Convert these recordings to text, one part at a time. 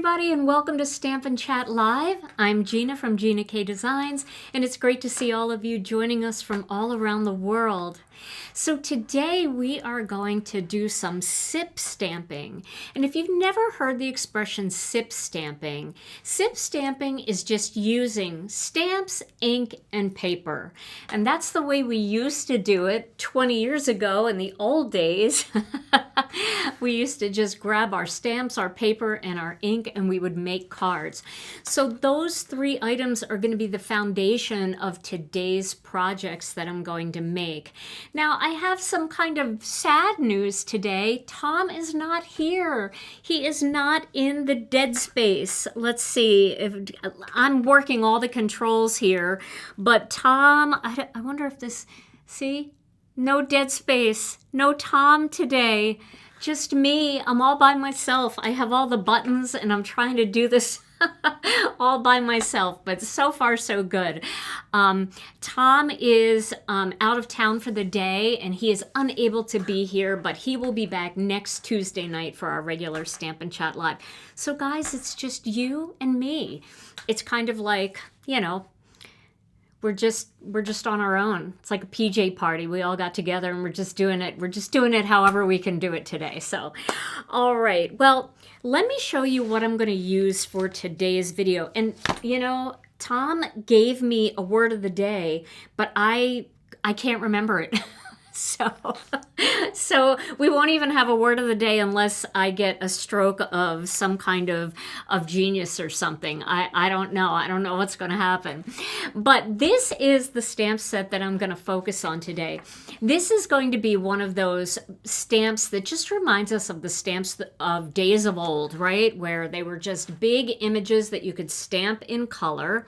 everybody, and welcome to Stampin' Chat Live. I'm Gina from Gina K Designs, and it's great to see all of you joining us from all around the world. So today we are going to do some sip stamping. And if you've never heard the expression sip stamping is just using stamps, ink, and paper. And that's the way we used to do it 20 years ago in the old days. We used to just grab our stamps, our paper, and our ink, and we would make cards. So those three items are going to be the foundation of today's projects that I'm going to make. Now, I have some kind of sad news today. Tom is not here. He is not in the dead space. Let's see if I'm working all the controls here, but Tom, I wonder if this, see, no dead space, no Tom today. Just me. I'm all by myself. I have all the buttons and I'm trying to do this all by myself, but so far so good. Tom is out of town for the day and he is unable to be here, but he will be back next Tuesday night for our regular Stampin' Chat Live. So guys, it's just you and me. It's kind of like, you know, we're just on our own. It's like a PJ party. We all got together and we're just doing it. We're just doing it however we can do it today. So, all right. Well, let me show you what I'm going to use for today's video. And, you know, Tom gave me a word of the day, but I can't remember it. So we won't even have a word of the day unless I get a stroke of some kind of genius or something. I don't know. I don't know what's going to happen. But this is the stamp set that I'm going to focus on today. This is going to be one of those stamps that just reminds us of the stamps of days of old, right? Where they were just big images that you could stamp in color.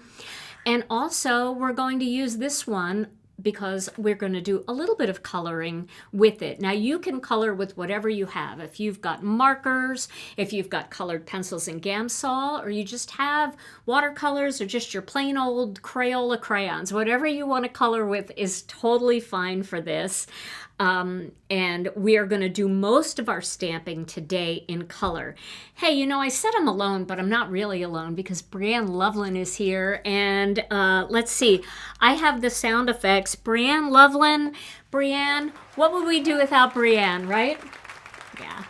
And also, we're going to use this one because we're going to do a little bit of coloring with it. Now you can color with whatever you have. If you've got markers, if you've got colored pencils and Gamsol, or you just have watercolors or just your plain old Crayola crayons, whatever you want to color with is totally fine for this. And we are going to do most of our stamping today in color. Hey, you know, I said I'm alone, but I'm not really alone because Brianne Loveland is here. And let's see, I have the sound effects. Brianne Loveland, Brianne, what would we do without Brianne, right? Yeah.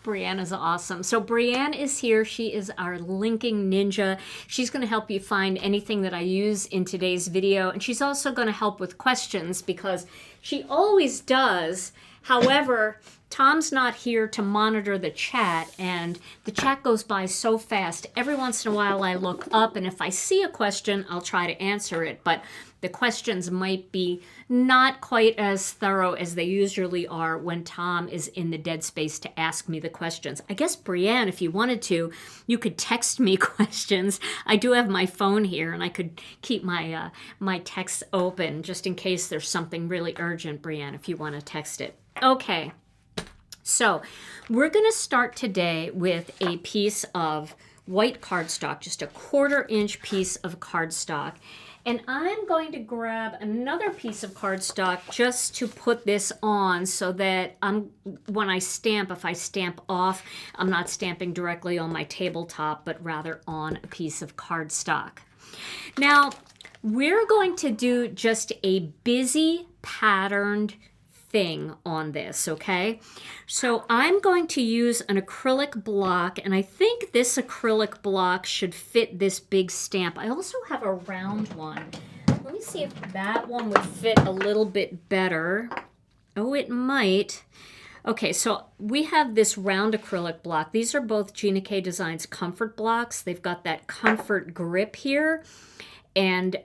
Brianne is awesome. So Brianne is here. She is our linking ninja. She's going to help you find anything that I use in today's video. And she's also going to help with questions because she always does. However, Tom's not here to monitor the chat, and the chat goes by so fast. Every once in a while I look up, and if I see a question, I'll try to answer it. But the questions might be not quite as thorough as they usually are when Tom is in the dead space to ask me the questions. I guess, Brianne, if you wanted to, you could text me questions. I do have my phone here, and I could keep my my texts open just in case there's something really urgent, Brianne, if you want to text it. Okay. So we're going to start today with a piece of white cardstock, just a 1/4 inch piece of cardstock. And I'm going to grab another piece of cardstock just to put this on so that when I stamp, if I stamp off, I'm not stamping directly on my tabletop, but rather on a piece of cardstock. Now, we're going to do just a busy patterned thing on this, okay? So I'm going to use an acrylic block, and I think this acrylic block should fit this big stamp. I also have a round one. Let me see if that one would fit a little bit better. Oh, it might. Okay, so we have this round acrylic block. These are both Gina K Designs comfort blocks. They've got that comfort grip here. And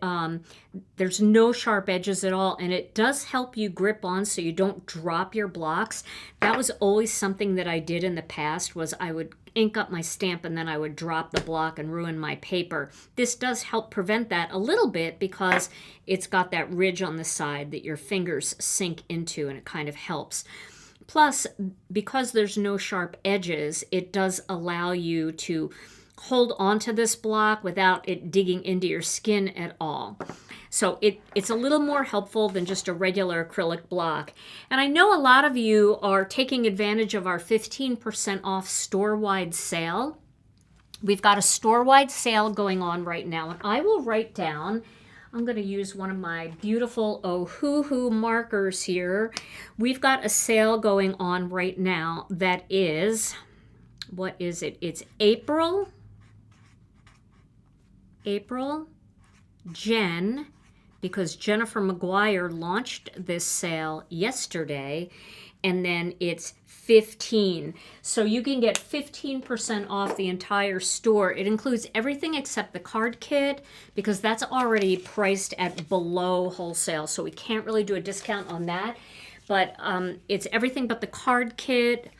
there's no sharp edges at all, and it does help you grip on so you don't drop your blocks. That was always something that I did in the past, was I would ink up my stamp and then I would drop the block and ruin my paper. This does help prevent that a little bit because it's got that ridge on the side that your fingers sink into, and it kind of helps. Plus, because there's no sharp edges, it does allow you to hold onto this block without it digging into your skin at all. So it's a little more helpful than just a regular acrylic block. And I know a lot of you are taking advantage of our 15% off store-wide sale. We've got a store-wide sale going on right now, and I will write down, I'm going to use one of my beautiful Ohuhu markers here. We've got a sale going on right now that is, what is it? It's April, Jen, because Jennifer McGuire launched this sale yesterday, and then it's 15. So you can get 15% off the entire store. It includes everything except the card kit, because that's already priced at below wholesale, so we can't really do a discount on that. But it's everything but the card kit,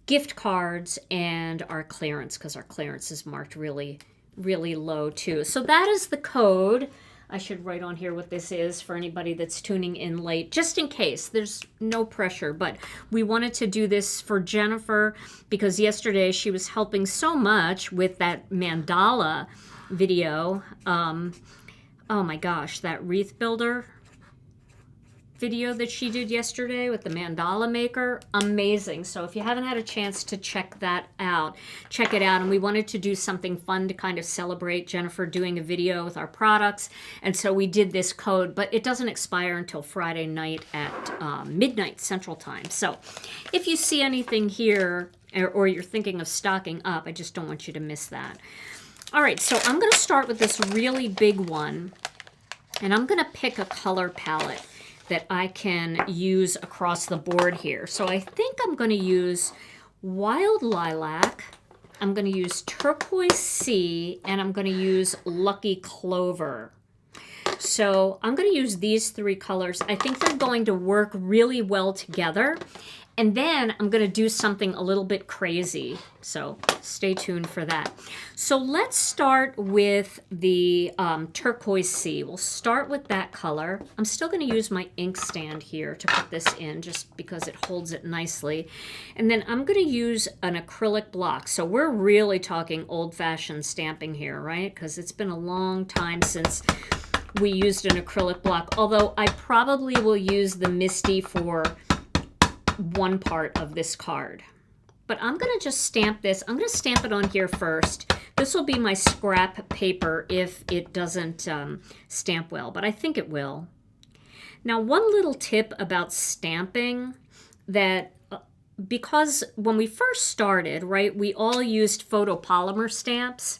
gift cards, and our clearance, because our clearance is marked really low too. So that is the code. I should write on here what this is for anybody that's tuning in late, just in case. There's no pressure, but we wanted to do this for Jennifer because yesterday she was helping so much with that mandala video. Oh my gosh, that wreath builder video that she did yesterday with the mandala maker, amazing. So if you haven't had a chance to check that out, check it out. And we wanted to do something fun to kind of celebrate Jennifer doing a video with our products, and so we did this code, but it doesn't expire until Friday night at midnight Central Time. So if you see anything here or you're thinking of stocking up, I just don't want you to miss that. All right, so I'm going to start with this really big one, and I'm going to pick a color palette that I can use across the board here. So I think I'm going to use Wild Lilac, I'm going to use Turquoise Sea, and I'm going to use Lucky Clover. So I'm going to use these three colors. I think they're going to work really well together. And then I'm going to do something a little bit crazy. So stay tuned for that. So let's start with the Turquoise Sea. We'll start with that color. I'm still going to use my ink stand here to put this in just because it holds it nicely. And then I'm going to use an acrylic block. So we're really talking old-fashioned stamping here, right? Because it's been a long time since we used an acrylic block. Although I probably will use the Misty for one part of this card. But I'm going to just stamp this. I'm going to stamp it on here first. This will be my scrap paper if it doesn't stamp well, but I think it will. Now, one little tip about stamping that because when we first started, right, we all used photopolymer stamps.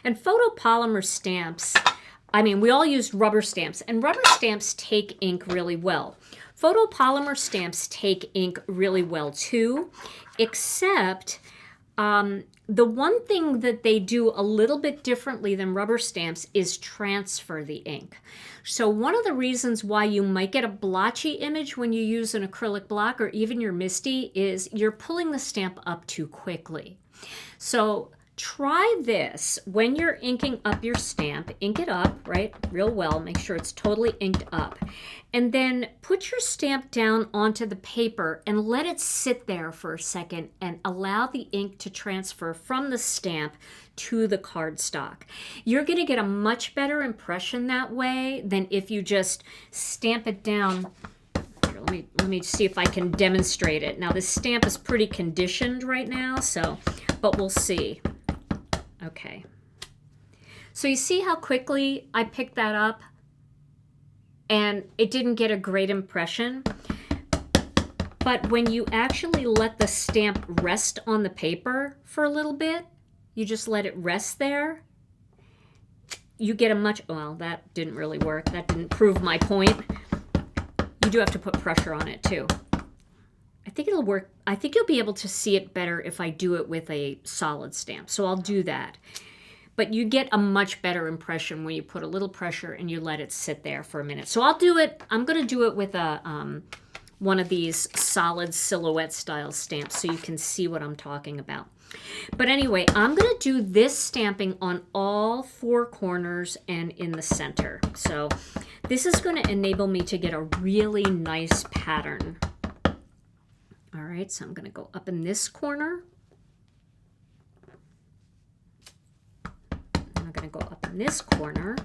And photopolymer stamps, I mean, we all used rubber stamps, and rubber stamps take ink really well. Photopolymer stamps take ink really well too, except the one thing that they do a little bit differently than rubber stamps is transfer the ink. So one of the reasons why you might get a blotchy image when you use an acrylic block or even your Misty is you're pulling the stamp up too quickly. So try this when you're inking up your stamp. Ink it up, right, real well. Make sure it's totally inked up. And then put your stamp down onto the paper and let it sit there for a second and allow the ink to transfer from the stamp to the cardstock. You're going to get a much better impression that way than if you just stamp it down. Here, let me see if I can demonstrate it. Now this stamp is pretty conditioned right now, but we'll see. Okay. So you see how quickly I picked that up? And it didn't get a great impression. But when you actually let the stamp rest on the paper for a little bit, you just let it rest there, you get a much, well, that didn't really work. That didn't prove my point. You do have to put pressure on it too. I think it'll work. I think you'll be able to see it better if I do it with a solid stamp. So I'll do that. But you get a much better impression when you put a little pressure and you let it sit there for a minute. So I'll do it. I'm going to do it with a one of these solid silhouette style stamps so you can see what I'm talking about. But anyway, I'm going to do this stamping on all four corners and in the center. So this is going to enable me to get a really nice pattern. All right, so I'm going to go up in this corner. I'm going to go up in this corner.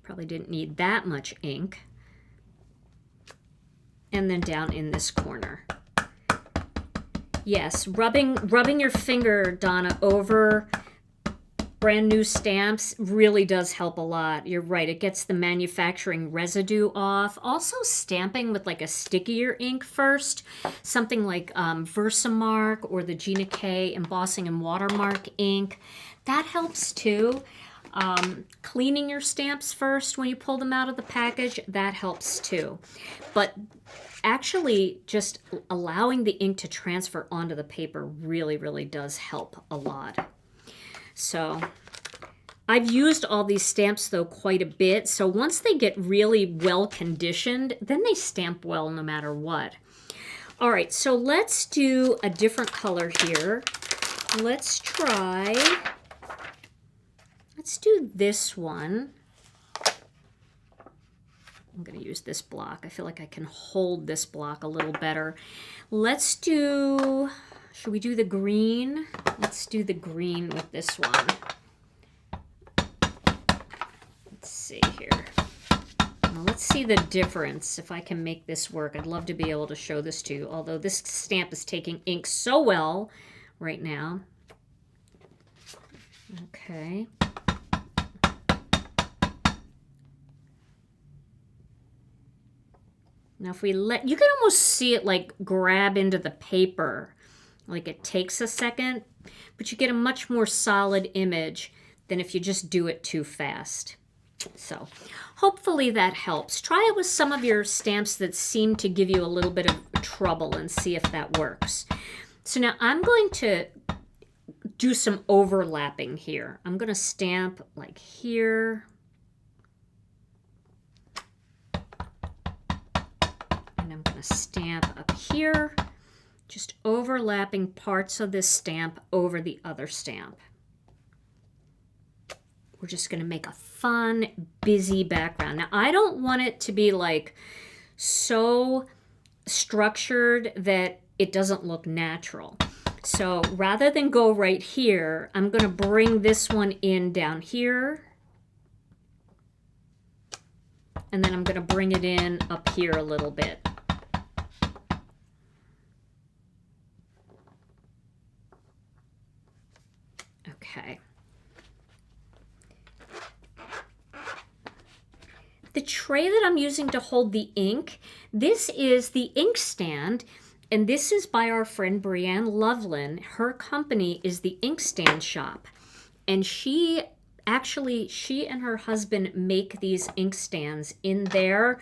Probably didn't need that much ink. And then down in this corner. Yes, rubbing your finger, Donna, over brand new stamps really does help a lot. You're right, it gets the manufacturing residue off. Also stamping with like a stickier ink first, something like Versamark or the Gina K embossing and watermark ink. That helps too. Cleaning your stamps first when you pull them out of the package, that helps too. But actually just allowing the ink to transfer onto the paper really, really does help a lot. So I've used all these stamps though quite a bit. So once they get really well conditioned, then they stamp well no matter what. All right, so let's do a different color here. Let's do this one. I'm going to use this block. I feel like I can hold this block a little better. Should we do the green? Let's do the green with this one. Let's see here. Now let's see the difference, if I can make this work. I'd love to be able to show this to you, although this stamp is taking ink so well right now. Okay. Now if we you can almost see it like grab into the paper. Like it takes a second, but you get a much more solid image than if you just do it too fast. So hopefully that helps. Try it with some of your stamps that seem to give you a little bit of trouble and see if that works. So now I'm going to do some overlapping here. I'm going to stamp like here. And I'm going to stamp up here. Just overlapping parts of this stamp over the other stamp. We're just going to make a fun, busy background. Now, I don't want it to be like so structured that it doesn't look natural. So rather than go right here, I'm going to bring this one in down here. And then I'm going to bring it in up here a little bit. Okay. The tray that I'm using to hold the ink, this is the ink stand, and this is by our friend Brianne Loveland. Her company is the Inkstand Shop, and she and her husband make these inkstands in their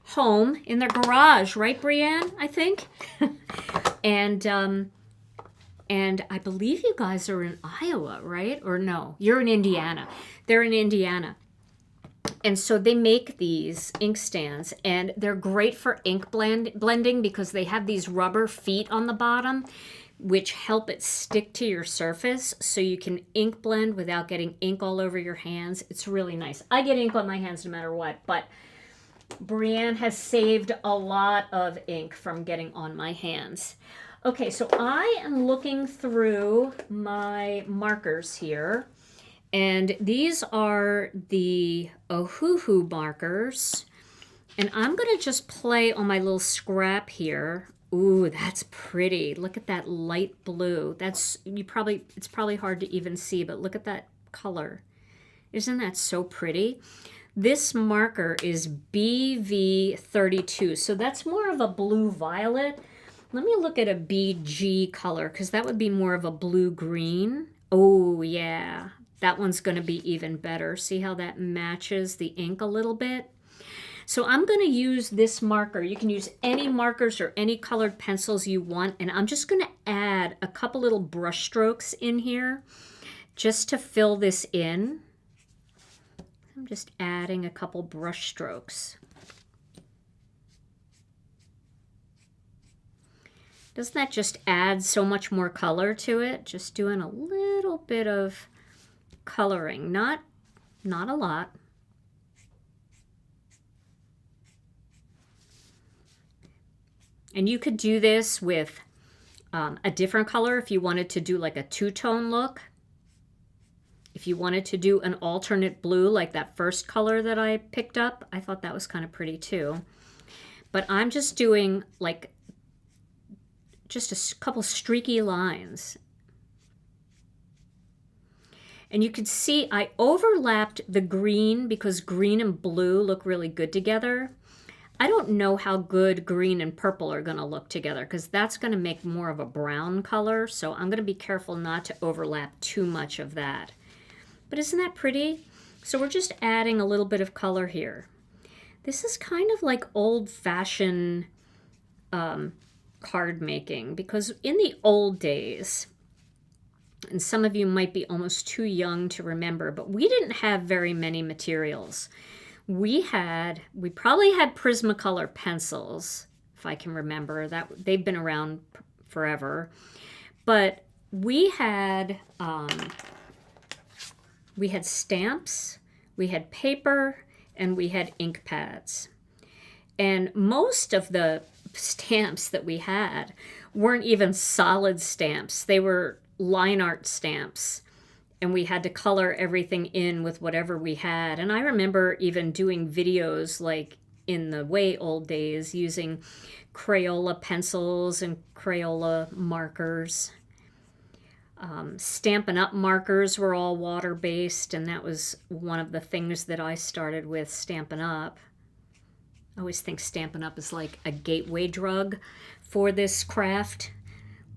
home, in their garage, right, Brianne, I think? And I believe you guys are in Iowa, right? Or no, you're in Indiana. They're in Indiana. And so they make these inkstands, and they're great for ink blending because they have these rubber feet on the bottom, which help it stick to your surface so you can ink blend without getting ink all over your hands. It's really nice. I get ink on my hands no matter what, but Brianne has saved a lot of ink from getting on my hands. Okay, so I am looking through my markers here, and these are the Ohuhu markers, and I'm going to just play on my little scrap here. Ooh, that's pretty. Look at that light blue. It's probably hard to even see, but look at that color. Isn't that so pretty? This marker is BV32, so that's more of a blue-violet. Let me look at a BG color, because that would be more of a blue-green. Oh, yeah. That one's going to be even better. See how that matches the ink a little bit? So I'm going to use this marker. You can use any markers or any colored pencils you want, and I'm just going to add a couple little brush strokes in here just to fill this in. I'm just adding a couple brush strokes. Doesn't that just add so much more color to it? Just doing a little bit of coloring, not a lot. And you could do this with a different color if you wanted to do like a two-tone look. If you wanted to do an alternate blue like that first color that I picked up, I thought that was kind of pretty too. But I'm just doing like just a couple streaky lines. And you can see I overlapped the green because green and blue look really good together. I don't know how good green and purple are going to look together because that's going to make more of a brown color. So I'm going to be careful not to overlap too much of that. But isn't that pretty? So we're just adding a little bit of color here. This is kind of like old-fashioned card making, because in the old days, and some of you might be almost too young to remember, but we didn't have very many materials. We probably had Prismacolor pencils, if I can remember. They've been around forever. But we had stamps, we had paper, and we had ink pads. And most of the stamps that we had weren't even solid stamps. They were line art stamps. And we had to color everything in with whatever we had. And I remember even doing videos like in the way old days using Crayola pencils and Crayola markers. Stampin' Up markers were all water-based, and that was one of the things that I started with, Stampin' Up. I always think Stampin' Up is like a gateway drug for this craft.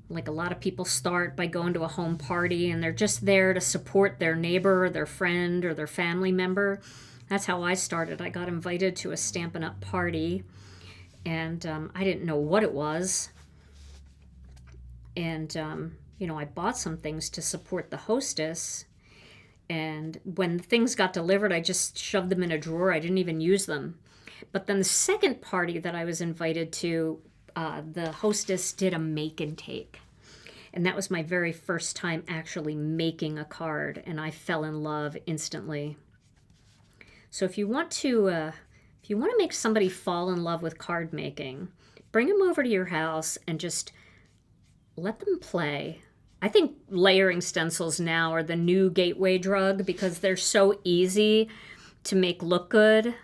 Like a lot of people start by going to a home party and they're just there to support their neighbor or their friend or their family member. That's how I started. I got invited to a Stampin' Up party, and I didn't know what it was. And you know, I bought some things to support the hostess, and when things got delivered, I just shoved them in a drawer. I didn't even use them. But then the second party that I was invited to, the hostess did a make and take. And that was my very first time actually making a card, and I fell in love instantly. So if you want to make somebody fall in love with card making, bring them over to your house and just let them play. I think layering stencils now are the new gateway drug because they're so easy to make look good.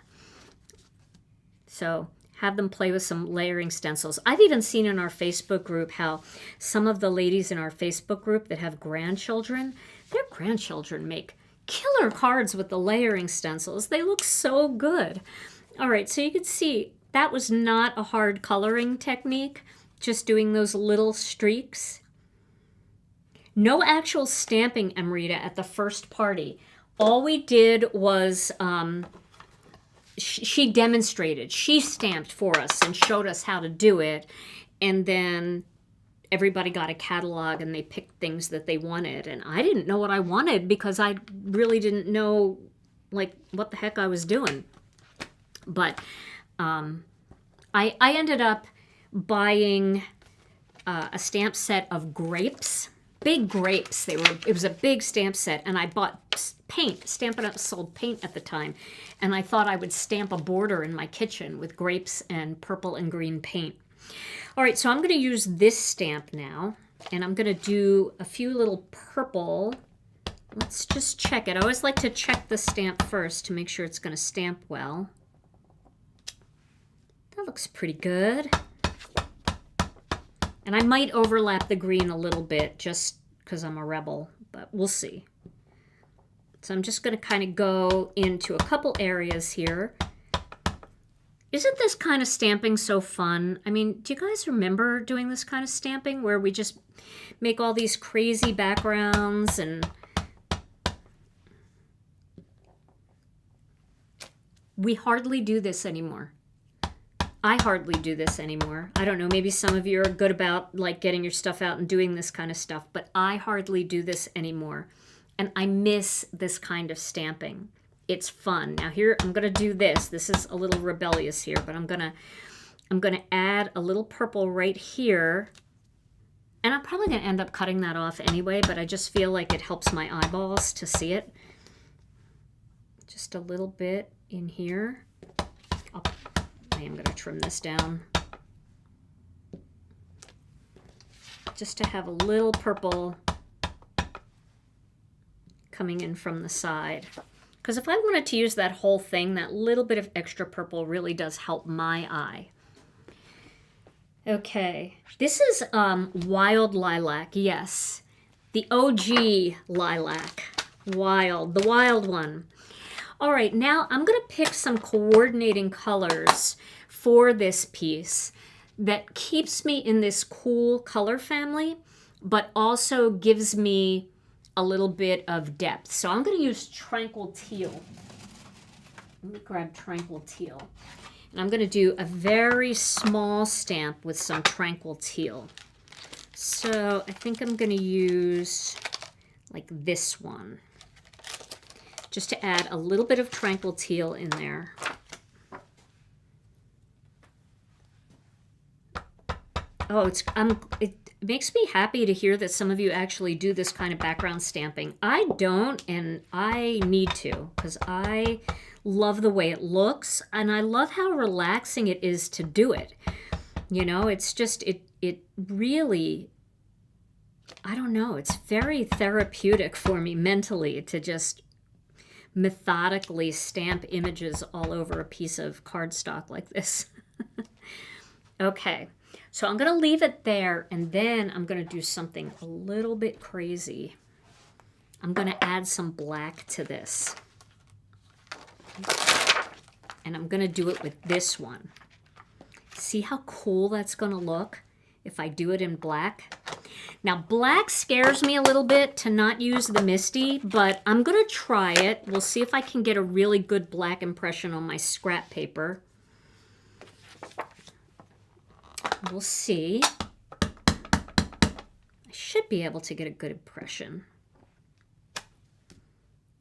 So have them play with some layering stencils. I've even seen in our Facebook group how some of the ladies in our Facebook group that have grandchildren, their grandchildren make killer cards with the layering stencils. They look so good. All right, so you can see that was not a hard coloring technique, just doing those little streaks. No actual stamping, Amrita, at the first party. All we did was she demonstrated. She stamped for us and showed us how to do it. And then everybody got a catalog and they picked things that they wanted. And I didn't know what I wanted because I really didn't know like what the heck I was doing. But I ended up buying a stamp set of grapes. Big grapes. It was a big stamp set, and I bought paint. Stampin' Up sold paint at the time, and I thought I would stamp a border in my kitchen with grapes and purple and green paint. All right, so I'm going to use this stamp now, and I'm going to do a few little purple. Let's just check it. I always like to check the stamp first to make sure it's going to stamp well. That looks pretty good. And I might overlap the green a little bit just because I'm a rebel, but we'll see. So I'm just going to kind of go into a couple areas here. Isn't this kind of stamping so fun? I mean, do you guys remember doing this kind of stamping where we just make all these crazy backgrounds and we hardly do this anymore. I hardly do this anymore. I don't know, maybe some of you are good about like getting your stuff out and doing this kind of stuff, but I hardly do this anymore. And I miss this kind of stamping. It's fun. Now here, I'm gonna do this. This is a little rebellious here, but I'm gonna add a little purple right here. And I'm probably gonna end up cutting that off anyway, but I just feel like it helps my eyeballs to see it. Just a little bit in here. I am going to trim this down just to have a little purple coming in from the side. Because if I wanted to use that whole thing, that little bit of extra purple really does help my eye. Okay, this is Wild Lilac, yes. The OG Lilac. Wild, the wild one. All right, now I'm going to pick some coordinating colors for this piece that keeps me in this cool color family, but also gives me a little bit of depth. So I'm going to use Tranquil Teal. Let me grab Tranquil Teal. And I'm going to do a very small stamp with some Tranquil Teal. So I think I'm going to use like this one, just to add a little bit of Tranquil Teal in there. Oh, it makes me happy to hear that some of you actually do this kind of background stamping. I don't, and I need to, because I love the way it looks, and I love how relaxing it is to do it. You know, it's just, it really, I don't know, it's very therapeutic for me mentally to just methodically stamp images all over a piece of cardstock like this. Okay, so I'm going to leave it there, and then I'm going to do something a little bit crazy. I'm going to add some black to this. And I'm going to do it with this one. See how cool that's going to look if I do it in black? Now, black scares me a little bit to not use the Misty, but I'm going to try it. We'll see if I can get a really good black impression on my scrap paper. We'll see. I should be able to get a good impression.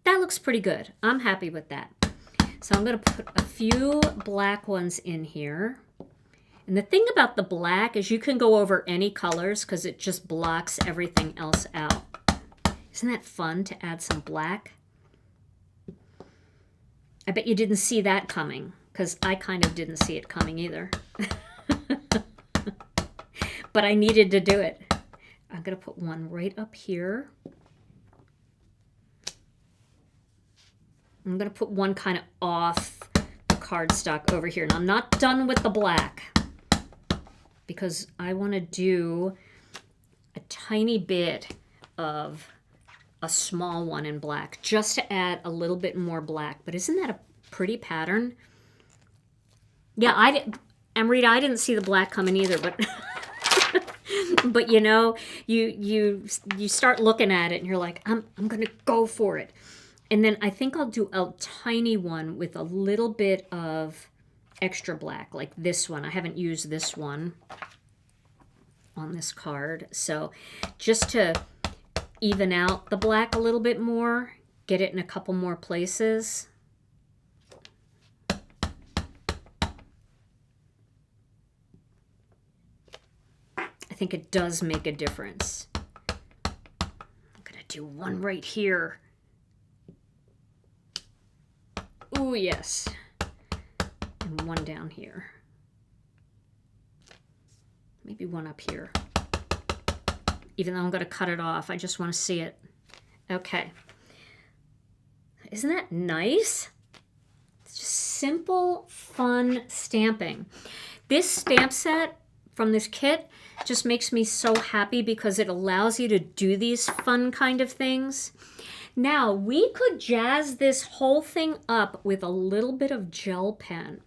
That looks pretty good. I'm happy with that. So I'm going to put a few black ones in here. And the thing about the black is you can go over any colors because it just blocks everything else out. Isn't that fun to add some black? I bet you didn't see that coming, because I kind of didn't see it coming either. But I needed to do it. I'm going to put one right up here. I'm going to put one kind of off the cardstock over here. And I'm not done with the black, because I want to do a tiny bit of a small one in black, just to add a little bit more black. But isn't that a pretty pattern? Yeah, Amrita, I didn't see the black coming either, but but you know, you start looking at it and you're like, I'm going to go for it. And then I think I'll do a tiny one with a little bit of extra black, like this one. I haven't used this one on this card. So just to even out the black a little bit more, get it in a couple more places. I think it does make a difference. I'm going to do one right here. Oh, yes. And one down here. Maybe one up here. Even though I'm going to cut it off, I just want to see it. Okay. Isn't that nice? It's just simple, fun stamping. This stamp set from this kit just makes me so happy because it allows you to do these fun kind of things. Now, we could jazz this whole thing up with a little bit of gel pen.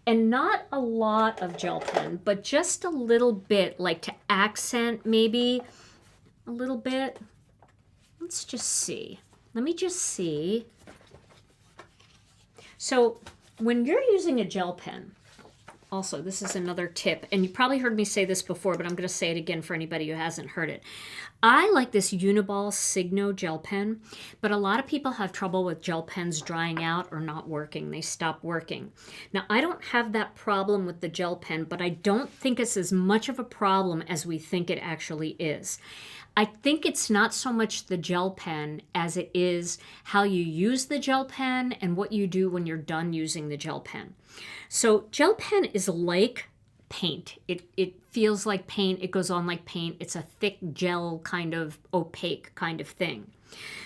And not a lot of gel pen, but just a little bit, like to accent maybe a little bit. Let's just see. Let me just see. So when you're using a gel pen, also, this is another tip, and you probably heard me say this before, but I'm going to say it again for anybody who hasn't heard it. I like this Uniball Signo gel pen, but a lot of people have trouble with gel pens drying out or not working. They stop working. Now, I don't have that problem with the gel pen, but I don't think it's as much of a problem as we think it actually is. I think it's not so much the gel pen as it is how you use the gel pen and what you do when you're done using the gel pen. So gel pen is like paint. It feels like paint. It goes on like paint. It's a thick gel kind of opaque kind of thing.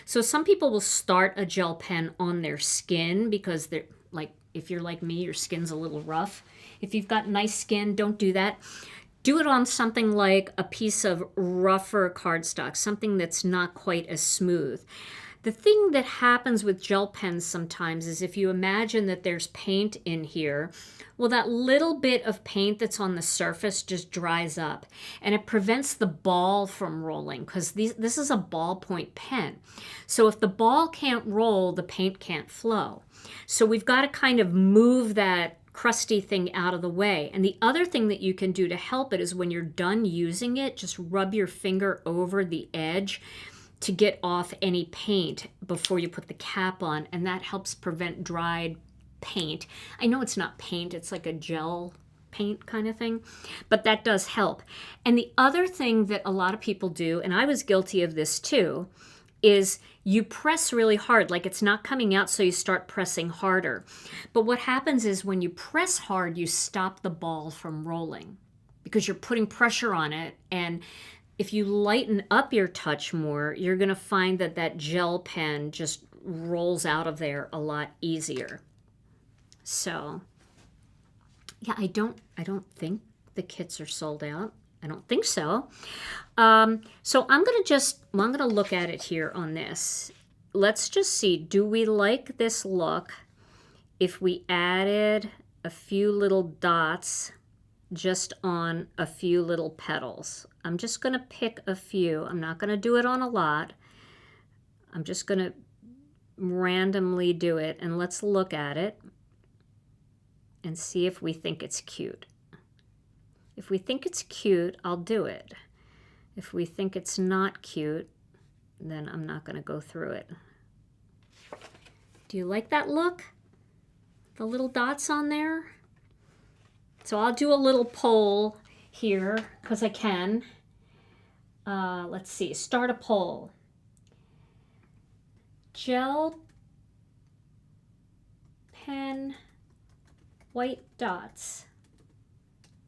So some people will start a gel pen on their skin because they're like, if you're like me, your skin's a little rough. If you've got nice skin, don't do that. do it on something like a piece of rougher cardstock, something that's not quite as smooth. The thing that happens with gel pens sometimes is if you imagine that there's paint in here, well, that little bit of paint that's on the surface just dries up, and it prevents the ball from rolling, because this is a ballpoint pen. So if the ball can't roll, the paint can't flow. So we've got to kind of move that crusty thing out of the way. And the other thing that you can do to help it is when you're done using it, just rub your finger over the edge to get off any paint before you put the cap on, and that helps prevent dried paint. I know it's not paint, it's like a gel paint kind of thing, but that does help. And the other thing that a lot of people do, and I was guilty of this too, is you press really hard, like it's not coming out, so you start pressing harder. But what happens is when you press hard, you stop the ball from rolling because you're putting pressure on it. And if you lighten up your touch more, you're going to find that that gel pen just rolls out of there a lot easier. So, yeah, I don't think the kits are sold out. I don't think so. So I'm going to look at it here on this. Let's just see, do we like this look if we added a few little dots just on a few little petals? I'm just going to pick a few. I'm not going to do it on a lot. I'm just going to randomly do it, and let's look at it and see if we think it's cute. If we think it's cute, I'll do it. If we think it's not cute, then I'm not going to go through it. Do you like that look? The little dots on there? So I'll do a little poll here because I can. Let's see, start a poll. Gel pen, white dots.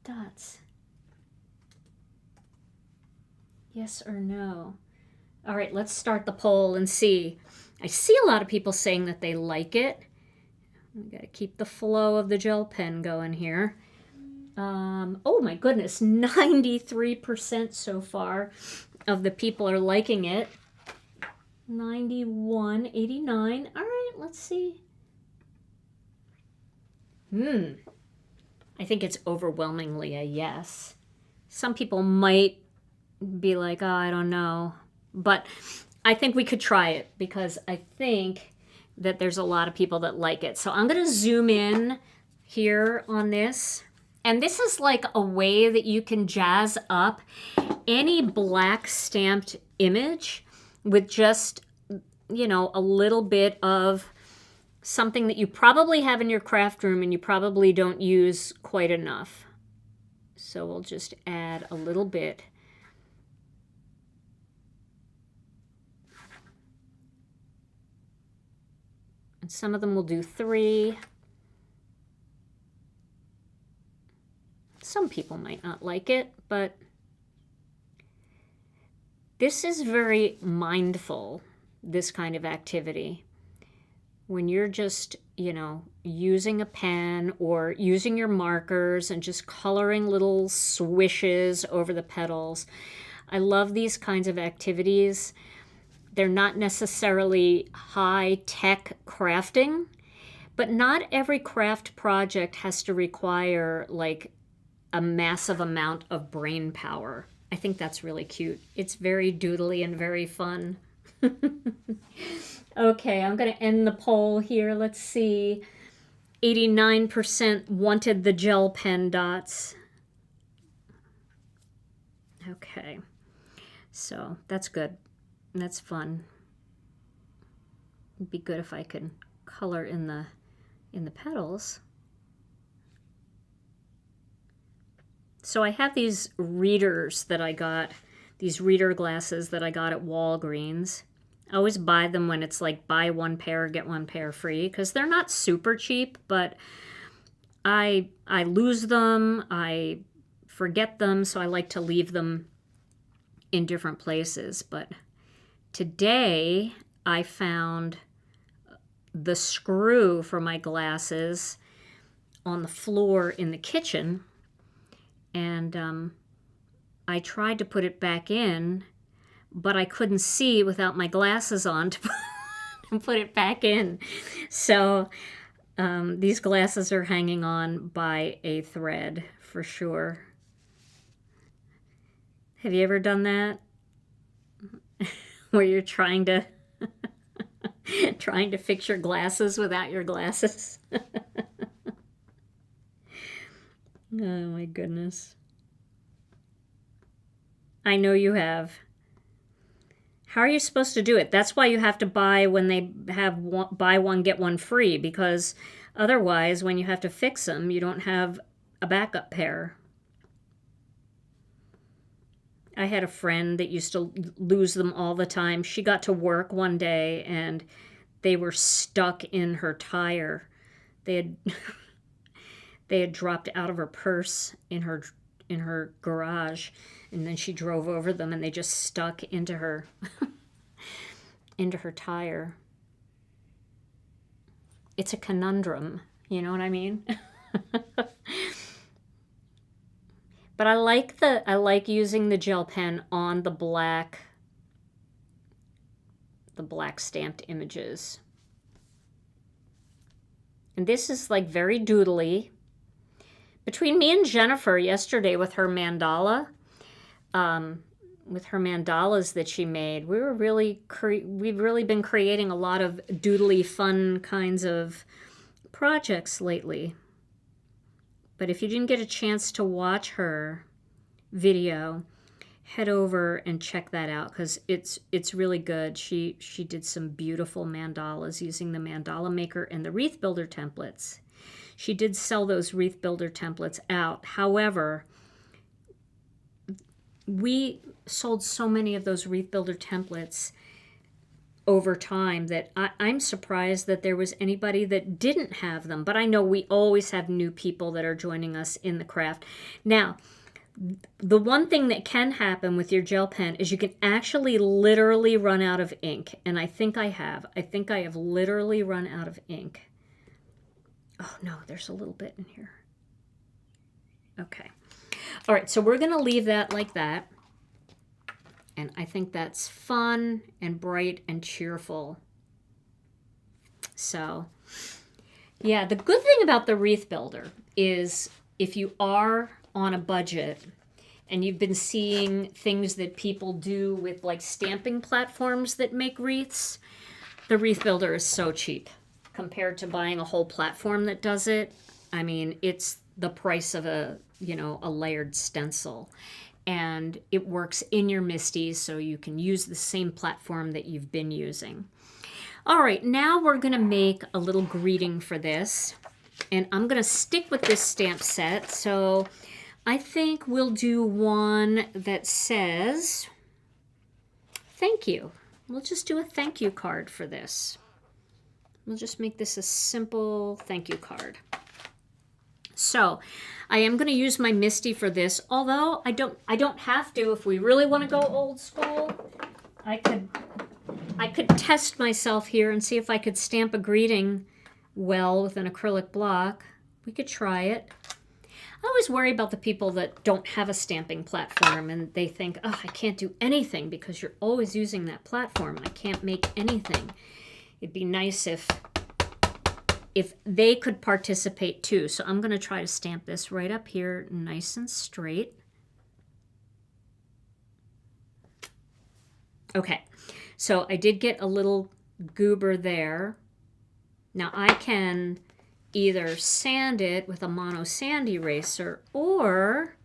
Dots. Yes or no? All right, let's start the poll and see. I see a lot of people saying that they like it. We got to keep the flow of the gel pen going here. Oh my goodness, 93% so far of the people are liking it. 91, 89. All right, let's see. I think it's overwhelmingly a yes. Some people might be like, oh, I don't know. But I think we could try it because I think that there's a lot of people that like it. So I'm going to zoom in here on this. And this is like a way that you can jazz up any black stamped image with just, you know, a little bit of something that you probably have in your craft room and you probably don't use quite enough. So we'll just add a little bit. And some of them will do 3. Some people might not like it, but this is very mindful, this kind of activity. When you're just, you know, using a pen or using your markers and just coloring little swishes over the petals. I love these kinds of activities. They're not necessarily high-tech crafting, but not every craft project has to require like a massive amount of brain power. I think that's really cute. It's very doodly and very fun. Okay, I'm going to end the poll here. Let's see. 89% wanted the gel pen dots. Okay, so that's good. That's fun. It'd be good if I could color in the petals. So I have these readers that I got, these reader glasses that I got at Walgreens. I always buy them when it's like buy one pair, get one pair free, because they're not super cheap, but I lose them, I forget them, so I like to leave them in different places. But today I found the screw for my glasses on the floor in the kitchen, and I tried to put it back in, but I couldn't see without my glasses on to put it back in. So these glasses are hanging on by a thread for sure. Have you ever done that? Where you're trying to trying to fix your glasses without your glasses? Oh my goodness. I know you have. How are you supposed to do it? That's why you have to buy when they have buy one, get one free, because otherwise when you have to fix them, you don't have a backup pair. I had a friend that used to lose them all the time. She got to work one day and they were stuck in her tire. They had they had dropped out of her purse in her garage, and then she drove over them and they just stuck into her into her tire. It's a conundrum, you know what I mean? But I like using the gel pen on the black stamped images. And this is like very doodly. Between me and Jennifer yesterday with her mandala, with her mandalas that she made, we've really been creating a lot of doodly fun kinds of projects lately. But if you didn't get a chance to watch her video, head over and check that out because it's really good. She did some beautiful mandalas using the mandala maker and the wreath builder templates. She did sell those wreath builder templates out. However, we sold so many of those wreath builder templates over time that I'm surprised that there was anybody that didn't have them. But I know we always have new people that are joining us in the craft. Now, the one thing that can happen with your gel pen is you can actually literally run out of ink. And I think I have. I think I have literally run out of ink. Oh no, there's a little bit in here. Okay. All right, so we're going to leave that like that. And I think that's fun and bright and cheerful. So, yeah, the good thing about the wreath builder is if you are on a budget and you've been seeing things that people do with like stamping platforms that make wreaths, the wreath builder is so cheap compared to buying a whole platform that does it. I mean, it's the price of a layered stencil. And it works in your MISTIs, so you can use the same platform that you've been using. All right, now we're going to make a little greeting for this. And I'm going to stick with this stamp set. So I think we'll do one that says, thank you. We'll just do a thank you card for this. We'll just make this a simple thank you card. So I am going to use my MISTI for this, although I don't have to. If we really want to go old school, I could test myself here and see if I could stamp a greeting well with an acrylic block. We could try it. I always worry about the people that don't have a stamping platform and they think, oh, I can't do anything because you're always using that platform. I can't make anything. It'd be nice if they could participate too. So I'm going to try to stamp this right up here nice and straight. Okay, so I did get a little goober there. Now I can either sand it with a mono sand eraser, or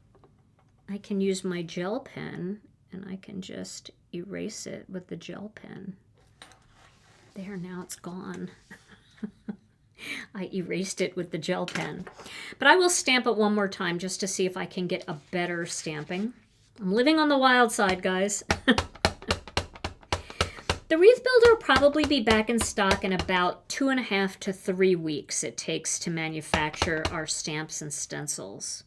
I can use my gel pen and I can just erase it with the gel pen. There, now it's gone. I erased it with the gel pen. But I will stamp it one more time just to see if I can get a better stamping. I'm living on the wild side, guys. The wreath builder will probably be back in stock in about 2.5 to 3 weeks it takes to manufacture our stamps and stencils.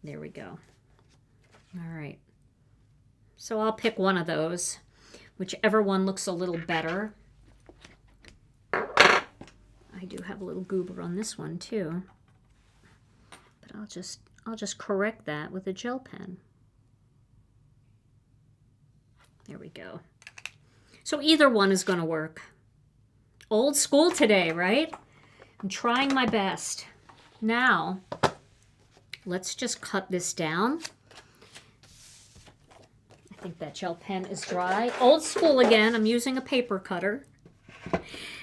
There we go. All right. So I'll pick one of those. Whichever one looks a little better. I do have a little goober on this one too. I'll just correct that with a gel pen. There we go. So either one is going to work. Old school today, right? I'm trying my best. Now, let's just cut this down. I think that gel pen is dry. Old school again. I'm using a paper cutter.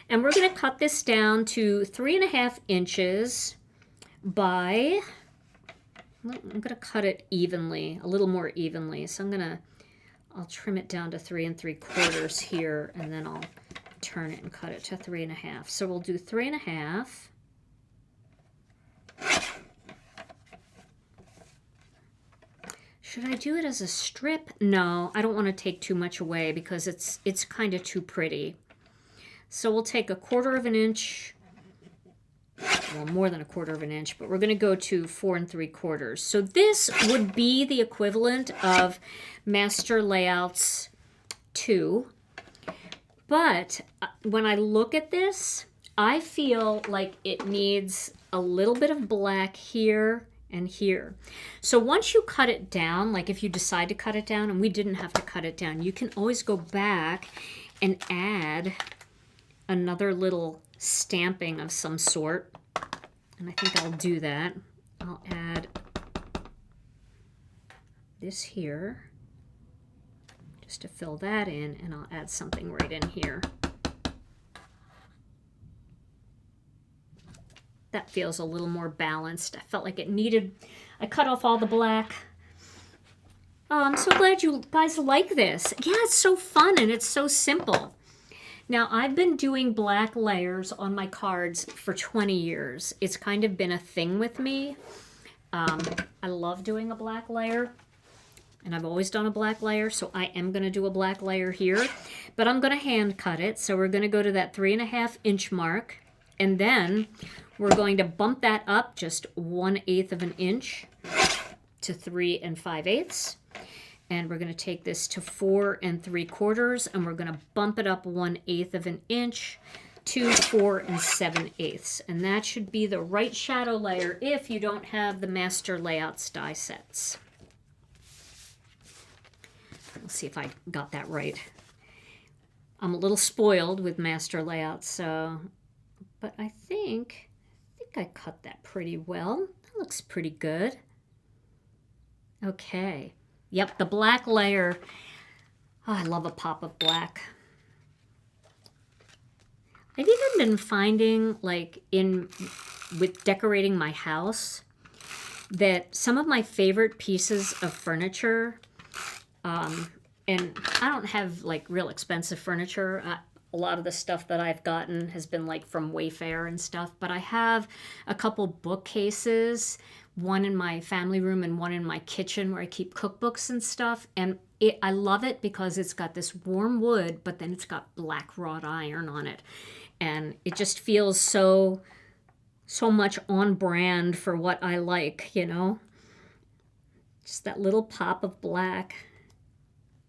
And we're going to cut this down to 3.5 inches by, I'm going to cut it evenly, a little more evenly. So I'll trim it down to 3 3/4 here, and then I'll turn it and cut it to 3.5. So we'll do 3.5. Should I do it as a strip? No, I don't want to take too much away because it's kind of too pretty. So we'll take 1/4 inch, well, more than 1/4 inch, but we're going to go to 4 3/4. So this would be the equivalent of Master Layouts 2. But when I look at this, I feel like it needs a little bit of black here and here. So once you cut it down, like if you decide to cut it down, and we didn't have to cut it down, you can always go back and add another little stamping of some sort. And I think I'll do that. I'll add this here just to fill that in, and I'll add something right in here. That feels a little more balanced. I felt like it needed, I cut off all the black. Oh, I'm so glad you guys like this. Yeah, it's so fun and it's so simple. Now, I've been doing black layers on my cards for 20 years. It's kind of been a thing with me. I love doing a black layer, and I've always done a black layer, so I am going to do a black layer here. But I'm going to hand cut it, so we're going to go to that 3.5 inch mark, and then we're going to bump that up just 1/8 of an inch to 3 5/8. And we're going to take this to 4 3/4, and we're going to bump it up 1/8 of an inch to 4 7/8. And that should be the right shadow layer if you don't have the Master Layouts die sets. Let's see if I got that right. I'm a little spoiled with Master Layouts, so, but I think I cut that pretty well. That looks pretty good. Okay. Yep, the black layer. Oh, I love a pop of black. I've even been finding, like, with decorating my house, that some of my favorite pieces of furniture, and I don't have, like, real expensive furniture. A lot of the stuff that I've gotten has been, like, from Wayfair and stuff, but I have a couple bookcases, one in my family room and one in my kitchen where I keep cookbooks and stuff. And I love it because it's got this warm wood, but then it's got black wrought iron on it. And it just feels so much on brand for what I like, you know? Just that little pop of black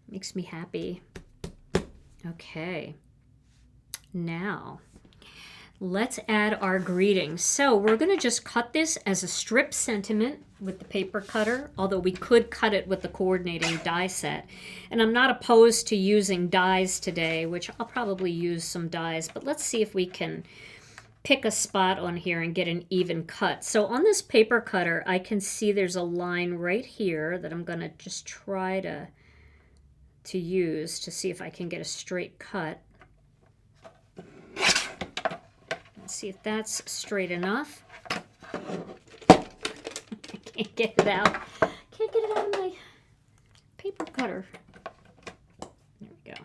makes me happy. Okay. Now, let's add our greetings. So we're going to just cut this as a strip sentiment with the paper cutter, although we could cut it with the coordinating die set. And I'm not opposed to using dies today, which I'll probably use some dies, but let's see if we can pick a spot on here and get an even cut. So on this paper cutter, I can see there's a line right here that I'm going to just try to use to see if I can get a straight cut. See if that's straight enough. I can't get it out. Can't get it out of my paper cutter. There we go.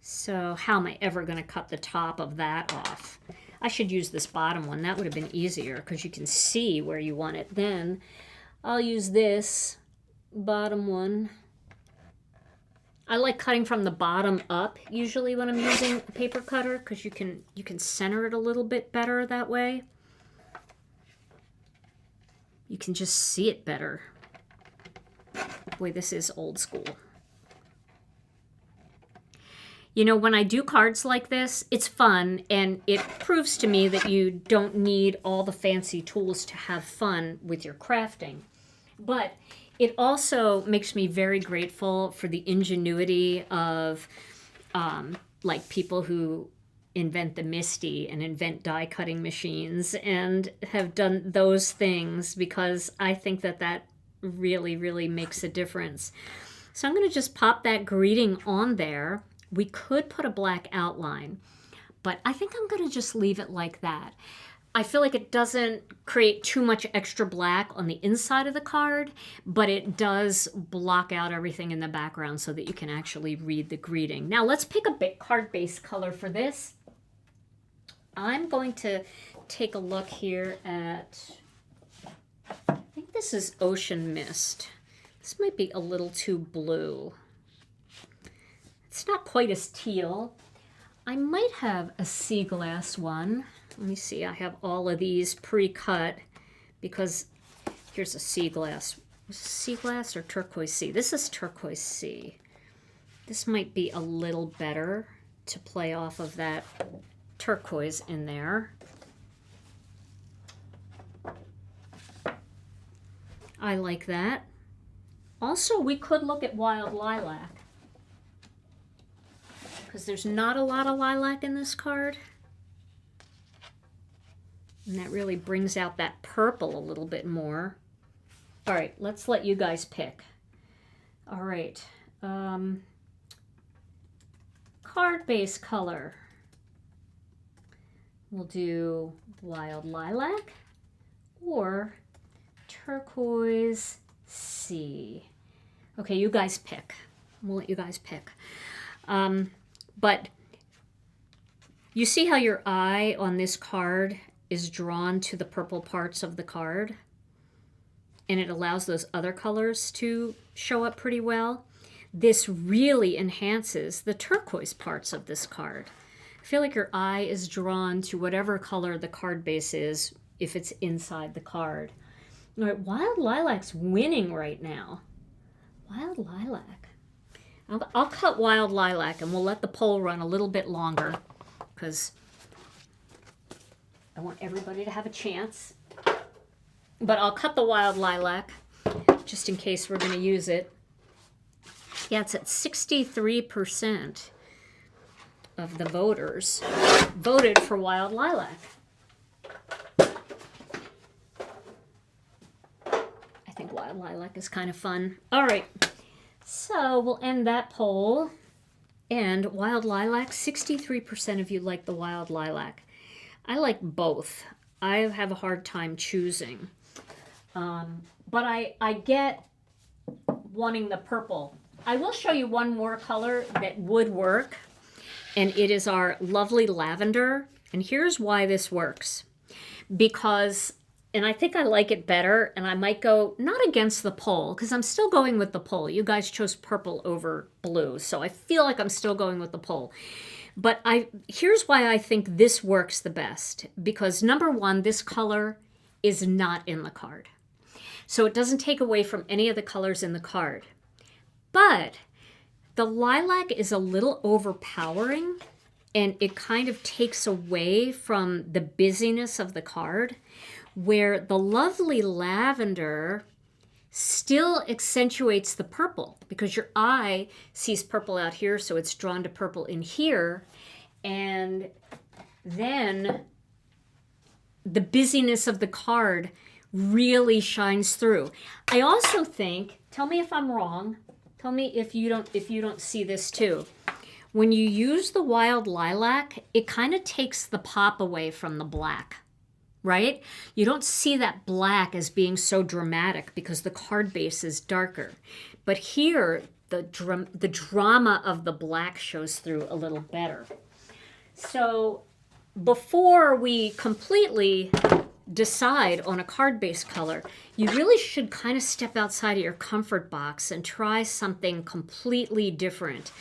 So how am I ever going to cut the top of that off? I should use this bottom one. That would have been easier because you can see where you want it. Then I'll use this bottom one. I like cutting from the bottom up usually when I'm using a paper cutter because you can center it a little bit better that way. You can just see it better. Boy, this is old school. You know, when I do cards like this, it's fun, and it proves to me that you don't need all the fancy tools to have fun with your crafting. But it also makes me very grateful for the ingenuity of like people who invent the MISTI and invent die cutting machines and have done those things, because I think that that really, really makes a difference. So I'm going to just pop that greeting on there. We could put a black outline, but I think I'm going to just leave it like that. I feel like it doesn't create too much extra black on the inside of the card, but it does block out everything in the background so that you can actually read the greeting. Now let's pick a card base color for this. I'm going to take a look here at, I think this is Ocean Mist. This might be a little too blue. It's not quite as teal. I might have a sea glass one. Let me see, I have all of these pre-cut because here's a sea glass. Was it sea glass or turquoise sea? This is turquoise sea. This might be a little better to play off of that turquoise in there. I like that. Also, we could look at wild lilac, because there's not a lot of lilac in this card. And that really brings out that purple a little bit more. All right, let's let you guys pick. All right. Card base color. We'll do wild lilac or turquoise sea. Okay, you guys pick. We'll let you guys pick. But you see how your eye on this card is drawn to the purple parts of the card, and it allows those other colors to show up pretty well. This really enhances the turquoise parts of this card. I feel like your eye is drawn to whatever color the card base is if it's inside the card. All right, wild lilac's winning right now. Wild lilac. I'll cut wild lilac and we'll let the poll run a little bit longer because I want everybody to have a chance. But I'll cut the wild lilac just in case we're going to use it. Yeah, it's at 63% of the voters voted for wild lilac. I think wild lilac is kind of fun. All right, so we'll end that poll. And wild lilac, 63% of you like the wild lilac. I like both. I have a hard time choosing. But I get wanting the purple. I will show you one more color that would work, and it is our lovely lavender. And here's why this works. Because, and I think I like it better, and I might go not against the poll, because I'm still going with the poll. You guys chose purple over blue, so I feel like I'm still going with the poll. But here's why I think this works the best. Because number one, this color is not in the card. So it doesn't take away from any of the colors in the card. But the lilac is a little overpowering, and it kind of takes away from the busyness of the card, where the lovely lavender still accentuates the purple, because your eye sees purple out here, so it's drawn to purple in here, and then the busyness of the card really shines through. I also think, tell me if I'm wrong, tell me if you don't see this too. When you use the wild lilac, it kind of takes the pop away from the black, right? You don't see that black as being so dramatic because the card base is darker. But here, the drama of the black shows through a little better. So before we completely decide on a card base color, you really should kind of step outside of your comfort box and try something completely different.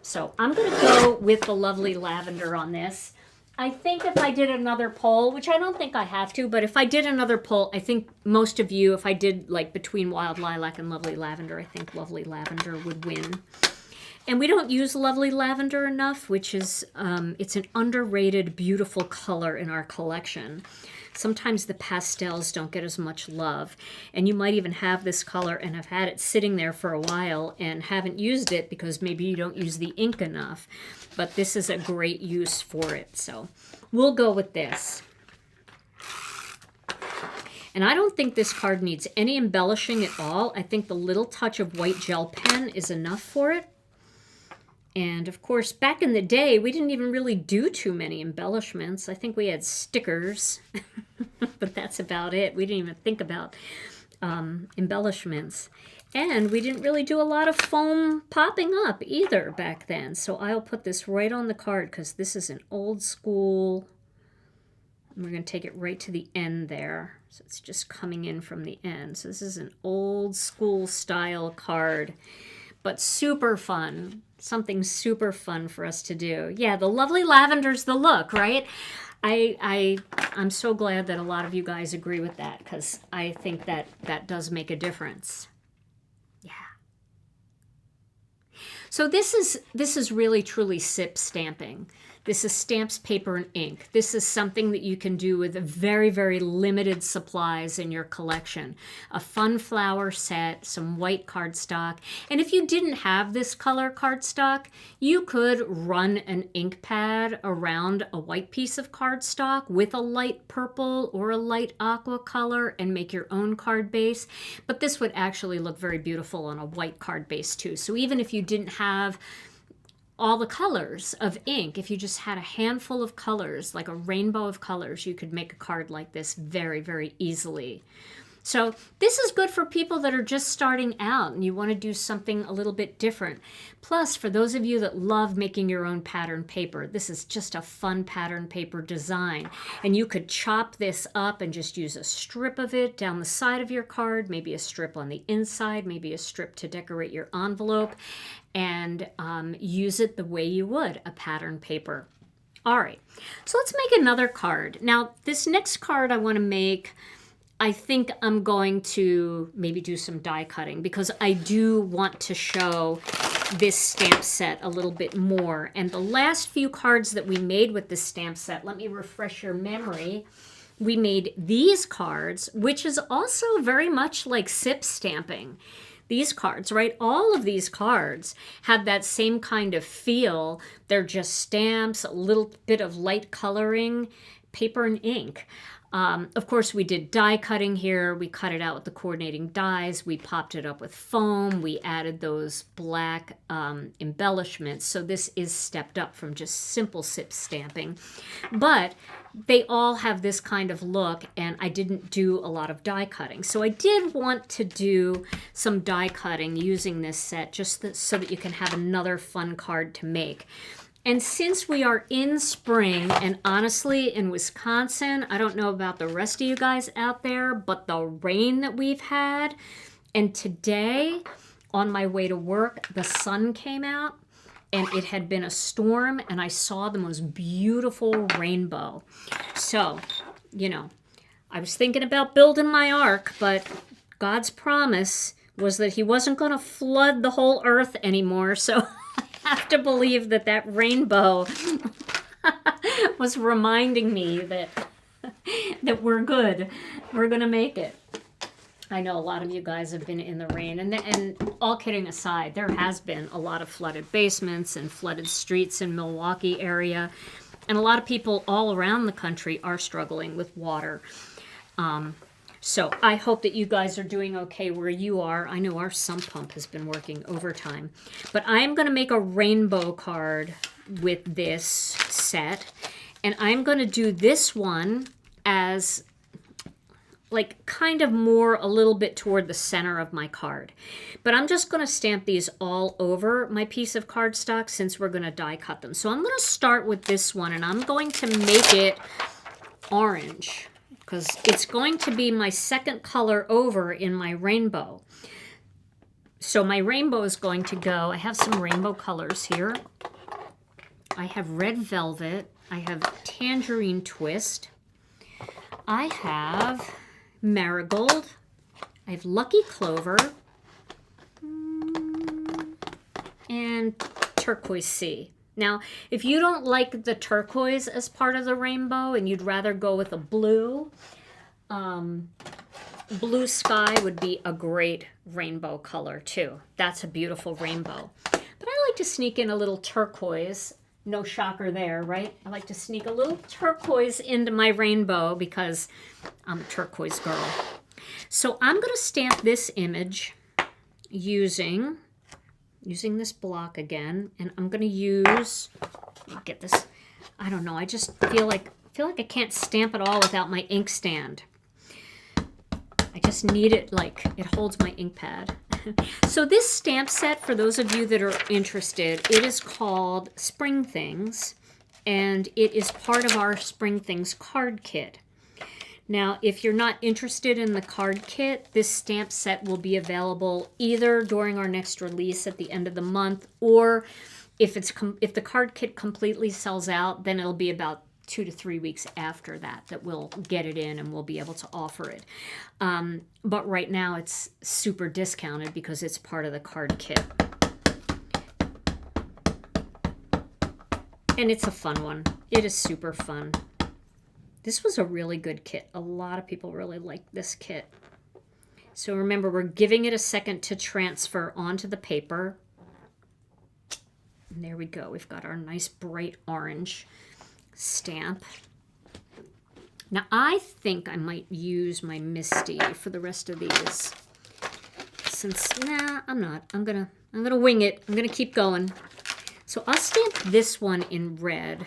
So I'm going to go with the lovely lavender on this. I think if I did another poll, which I don't think I have to, but if I did another poll, I think most of you, if I did like between wild lilac and lovely lavender, I think lovely lavender would win. And we don't use Lovely Lavender enough, which is, it's an underrated, beautiful color in our collection. Sometimes the pastels don't get as much love. And you might even have this color and have had it sitting there for a while and haven't used it because maybe you don't use the ink enough. But this is a great use for it. So we'll go with this. And I don't think this card needs any embellishing at all. I think the little touch of white gel pen is enough for it. And of course, back in the day, we didn't even really do too many embellishments. I think we had stickers, but that's about it. We didn't even think about embellishments. And we didn't really do a lot of foam popping up either back then. So I'll put this right on the card because this is an old school. We're going to take it right to the end there. So it's just coming in from the end. So this is an old school style card, but super fun. Something super fun for us to do. Yeah, the Lovely Lavender's the look, right? I'm so glad that a lot of you guys agree with that because I think that that does make a difference. Yeah. So this is really truly sip stamping. This is stamps, paper, and ink. This is something that you can do with very, very limited supplies in your collection. A fun flower set, some white cardstock. And if you didn't have this color cardstock, you could run an ink pad around a white piece of cardstock with a light purple or a light aqua color and make your own card base. But this would actually look very beautiful on a white card base too. So even if you didn't have all the colors of ink, if you just had a handful of colors, like a rainbow of colors, you could make a card like this very, very easily. So this is good for people that are just starting out and you want to do something a little bit different. Plus, for those of you that love making your own pattern paper, this is just a fun pattern paper design. And you could chop this up and just use a strip of it down the side of your card, maybe a strip on the inside, maybe a strip to decorate your envelope, and use it the way you would a pattern paper. All right, so let's make another card. Now, this next card I want to make, I think I'm going to maybe do some die cutting because I do want to show this stamp set a little bit more. And the last few cards that we made with this stamp set, let me refresh your memory. We made these cards, which is also very much like sip stamping. These cards, right? All of these cards have that same kind of feel. They're just stamps, a little bit of light coloring, paper and ink. Of course, we did die cutting here. We cut it out with the coordinating dies. We popped it up with foam. We added those black embellishments. So this is stepped up from just simple sip stamping. But they all have this kind of look, and I didn't do a lot of die cutting. So I did want to do some die cutting using this set just so that you can have another fun card to make. And since we are in spring, and honestly, in Wisconsin, I don't know about the rest of you guys out there, but the rain that we've had, and today, on my way to work, the sun came out, and it had been a storm, and I saw the most beautiful rainbow. So, you know, I was thinking about building my ark, but God's promise was that he wasn't going to flood the whole earth anymore, so I have to believe that that rainbow was reminding me that we're good. We're going to make it. I know a lot of you guys have been in the rain, and all kidding aside, there has been a lot of flooded basements and flooded streets in Milwaukee area, and a lot of people all around the country are struggling with water. So I hope that you guys are doing okay where you are. I know our sump pump has been working overtime. But I am going to make a rainbow card with this set. And I'm going to do this one as like kind of more a little bit toward the center of my card. But I'm just going to stamp these all over my piece of cardstock since we're going to die cut them. So I'm going to start with this one, and I'm going to make it orange, because it's going to be my second color over in my rainbow. So my rainbow is going to go, I have some rainbow colors here. I have red velvet. I have Tangerine Twist. I have marigold. I have lucky clover. and Turquoise Sea. Now, if you don't like the turquoise as part of the rainbow and you'd rather go with a blue, blue sky would be a great rainbow color too. That's a beautiful rainbow. But I like to sneak in a little turquoise. No shocker there, right? I like to sneak a little turquoise into my rainbow because I'm a turquoise girl. So I'm going to stamp this image using this block again, and I'm going to use, get this, I don't know, I just feel like I can't stamp it all without my ink stand. I just need it like it holds my ink pad. So this stamp set, for those of you that are interested, it is called Spring Things, and it is part of our Spring Things card kit. Now, if you're not interested in the card kit, this stamp set will be available either during our next release at the end of the month, or if the card kit completely sells out, then it'll be about 2 to 3 weeks after that we'll get it in and we'll be able to offer it. But right now it's super discounted because it's part of the card kit. And it's a fun one. It is super fun. This was a really good kit. A lot of people really liked this kit. So remember, we're giving it a second to transfer onto the paper. And there we go. We've got our nice bright orange stamp. Now I think I might use my Misty for the rest of these. I'm not. I'm gonna wing it. I'm gonna keep going. So I'll stamp this one in red.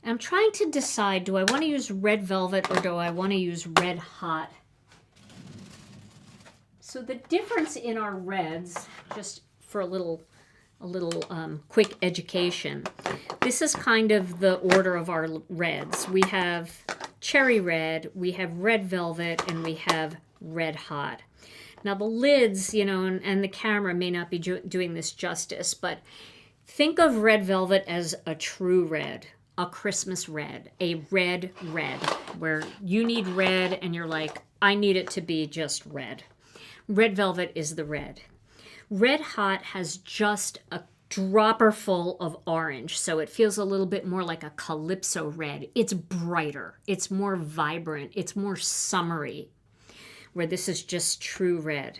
I'm trying to decide, do I want to use red velvet or do I want to use red hot? So the difference in our reds, just for a little quick education, this is kind of the order of our reds. We have cherry red, we have red velvet, and we have red hot. Now the lids, and the camera may not be doing this justice, but think of red velvet as a true red, a Christmas red, a red, where you need red and you're like, I need it to be just red. Red velvet is the red. Red hot has just a dropper full of orange, so it feels a little bit more like a calypso red. It's brighter, it's more vibrant, it's more summery, where this is just true red.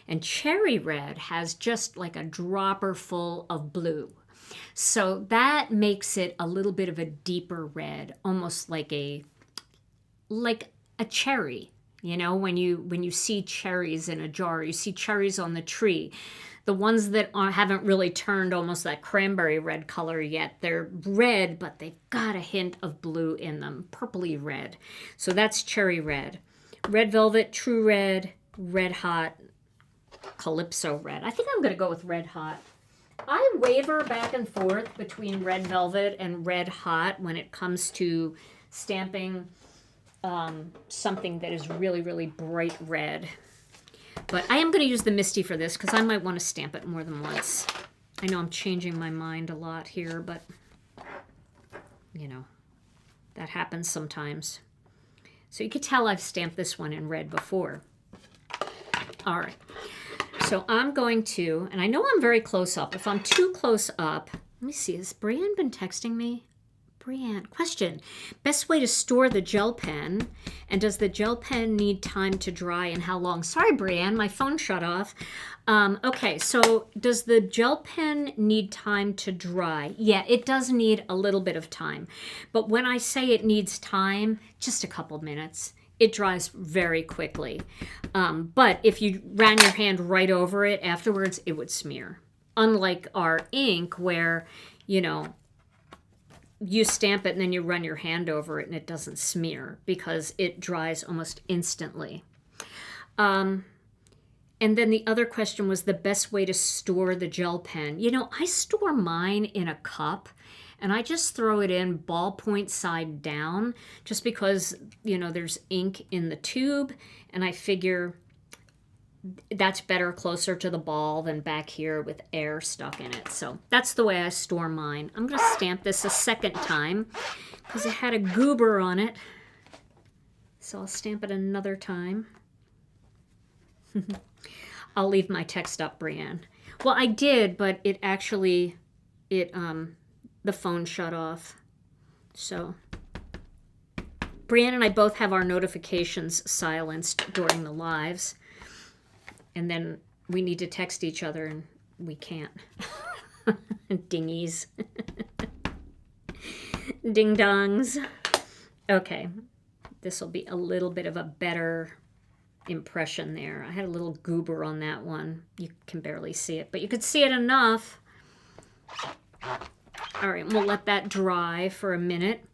And cherry red has just like a dropper full of blue. So that makes it a little bit of a deeper red, almost like a cherry. When you see cherries in a jar, you see cherries on the tree. The ones that haven't really turned almost that cranberry red color yet, they're red, but they've got a hint of blue in them, purpley red. So that's cherry red. Red velvet, true red, red hot, calypso red. I think I'm going to go with red hot. I waver back and forth between red velvet and red hot when it comes to stamping something that is really, really bright red. But I am going to use the Misty for this because I might want to stamp it more than once. I know I'm changing my mind a lot here, but, that happens sometimes. So you could tell I've stamped this one in red before. All right. So I'm going to, and I know I'm very close up. If I'm too close up, let me see, has Brianne been texting me? Brianne, question. Best way to store the gel pen, and does the gel pen need time to dry and how long? Sorry, Brianne, my phone shut off. Okay, so does the gel pen need time to dry? Yeah, it does need a little bit of time. But when I say it needs time, just a couple minutes. It dries very quickly. But if you ran your hand right over it afterwards, it would smear. Unlike our ink where, you stamp it and then you run your hand over it and it doesn't smear because it dries almost instantly. And then the other question was the best way to store the gel pen. I store mine in a cup and I just throw it in ballpoint side down just because, there's ink in the tube and I figure that's better closer to the ball than back here with air stuck in it. So that's the way I store mine. I'm going to stamp this a second time because it had a goober on it. So I'll stamp it another time. I'll leave my text up, Brienne. Well, I did, but it actually, the phone shut off. So Brienne and I both have our notifications silenced during the lives. And then we need to text each other and we can't. Dingies. Ding dongs. Okay. This will be a little bit of a better impression there. I had a little goober on that one. You can barely see it, but you could see it enough. All right, we'll let that dry for a minute.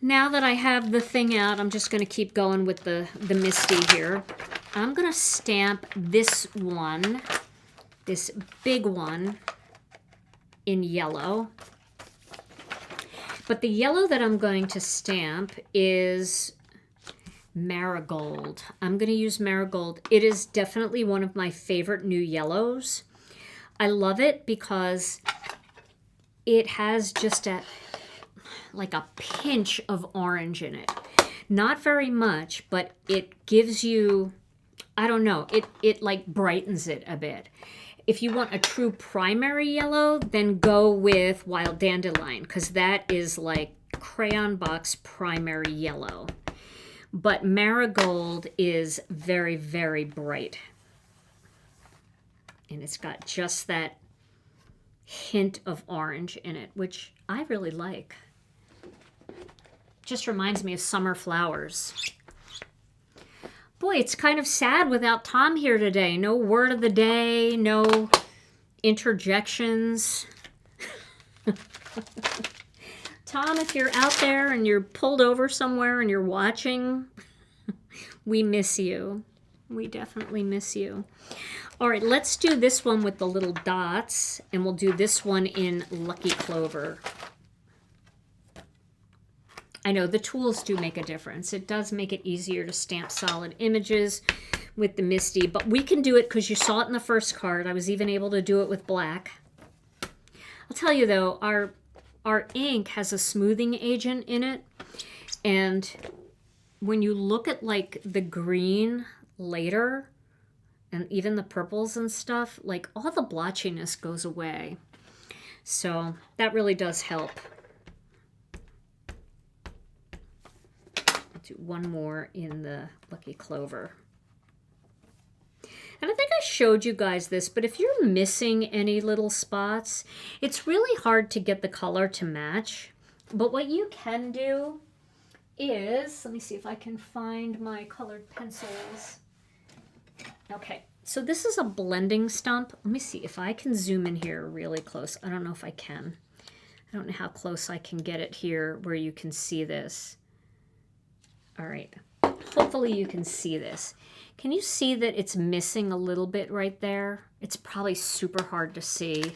Now that I have the thing out, I'm just going to keep going with the Misty here. I'm going to stamp this one, this big one, in yellow. But the yellow that I'm going to stamp is Marigold. I'm going to use Marigold. It is definitely one of my favorite new yellows. I love it because it has just like a pinch of orange in it. Not very much, but it gives you, I don't know, it like brightens it a bit. If you want a true primary yellow, then go with Wild Dandelion, because that is like crayon box primary yellow. But Marigold is very, very bright. And it's got just that hint of orange in it, which I really like. Just reminds me of summer flowers. Boy, it's kind of sad without Tom here today. No word of the day, no interjections. Tom, if you're out there and you're pulled over somewhere and you're watching, we miss you. We definitely miss you. All right, let's do this one with the little dots, and we'll do this one in Lucky Clover. I know the tools do make a difference. It does make it easier to stamp solid images with the Misty, but we can do it because you saw it in the first card. I was even able to do it with black. I'll tell you though, our ink has a smoothing agent in it, and when you look at like the green later, and even the purples and stuff, like all the blotchiness goes away. So that really does help. Do one more in the Lucky Clover. And I think I showed you guys this, but if you're missing any little spots, it's really hard to get the color to match. But what you can do is, let me see if I can find my colored pencils. Okay, so this is a blending stump. Let me see if I can zoom in here really close. I don't know if I can. I don't know how close I can get it here where you can see this. All right, hopefully you can see this. Can you see that it's missing a little bit right there? It's probably super hard to see,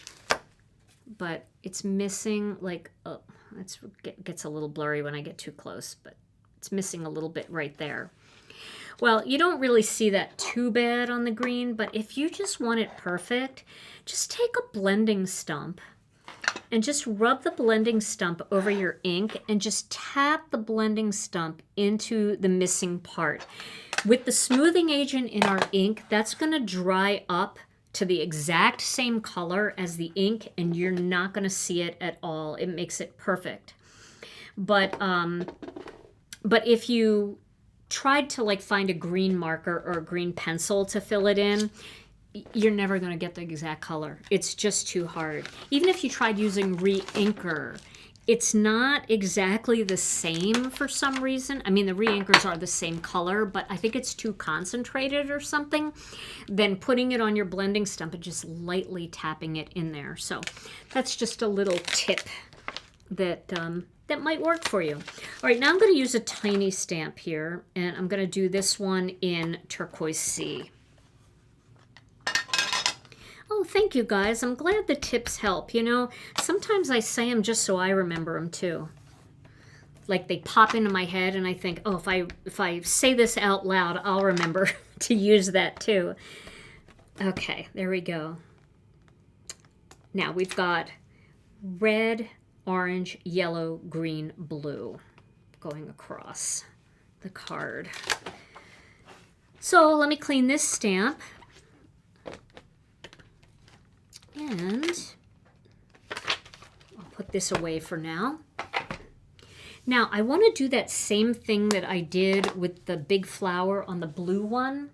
but it's missing like, oh, it gets a little blurry when I get too close, but it's missing a little bit right there. Well, you don't really see that too bad on the green, but if you just want it perfect, just take a blending stump and just rub the blending stump over your ink and just tap the blending stump into the missing part. With the smoothing agent in our ink, that's going to dry up to the exact same color as the ink, and you're not going to see it at all. It makes it perfect. But if you tried to like find a green marker or a green pencil to fill it in, you're never going to get the exact color. It's just too hard. Even if you tried using re-inker, it's not exactly the same for some reason. I mean, the re-inkers are the same color, but I think it's too concentrated or something. Then putting it on your blending stump and just lightly tapping it in there. So that's just a little tip that that might work for you. All right, now I'm going to use a tiny stamp here, and I'm going to do this one in Turquoise Sea. Oh, thank you guys. I'm glad the tips help. You know, sometimes I say them just so I remember them too. Like they pop into my head and I think, oh, if I say this out loud, I'll remember to use that too. Okay, there we go. Now we've got red, orange, yellow, green, blue going across the card. So let me clean this stamp. And I'll put this away for now. Now, I want to do that same thing that I did with the big flower on the blue one.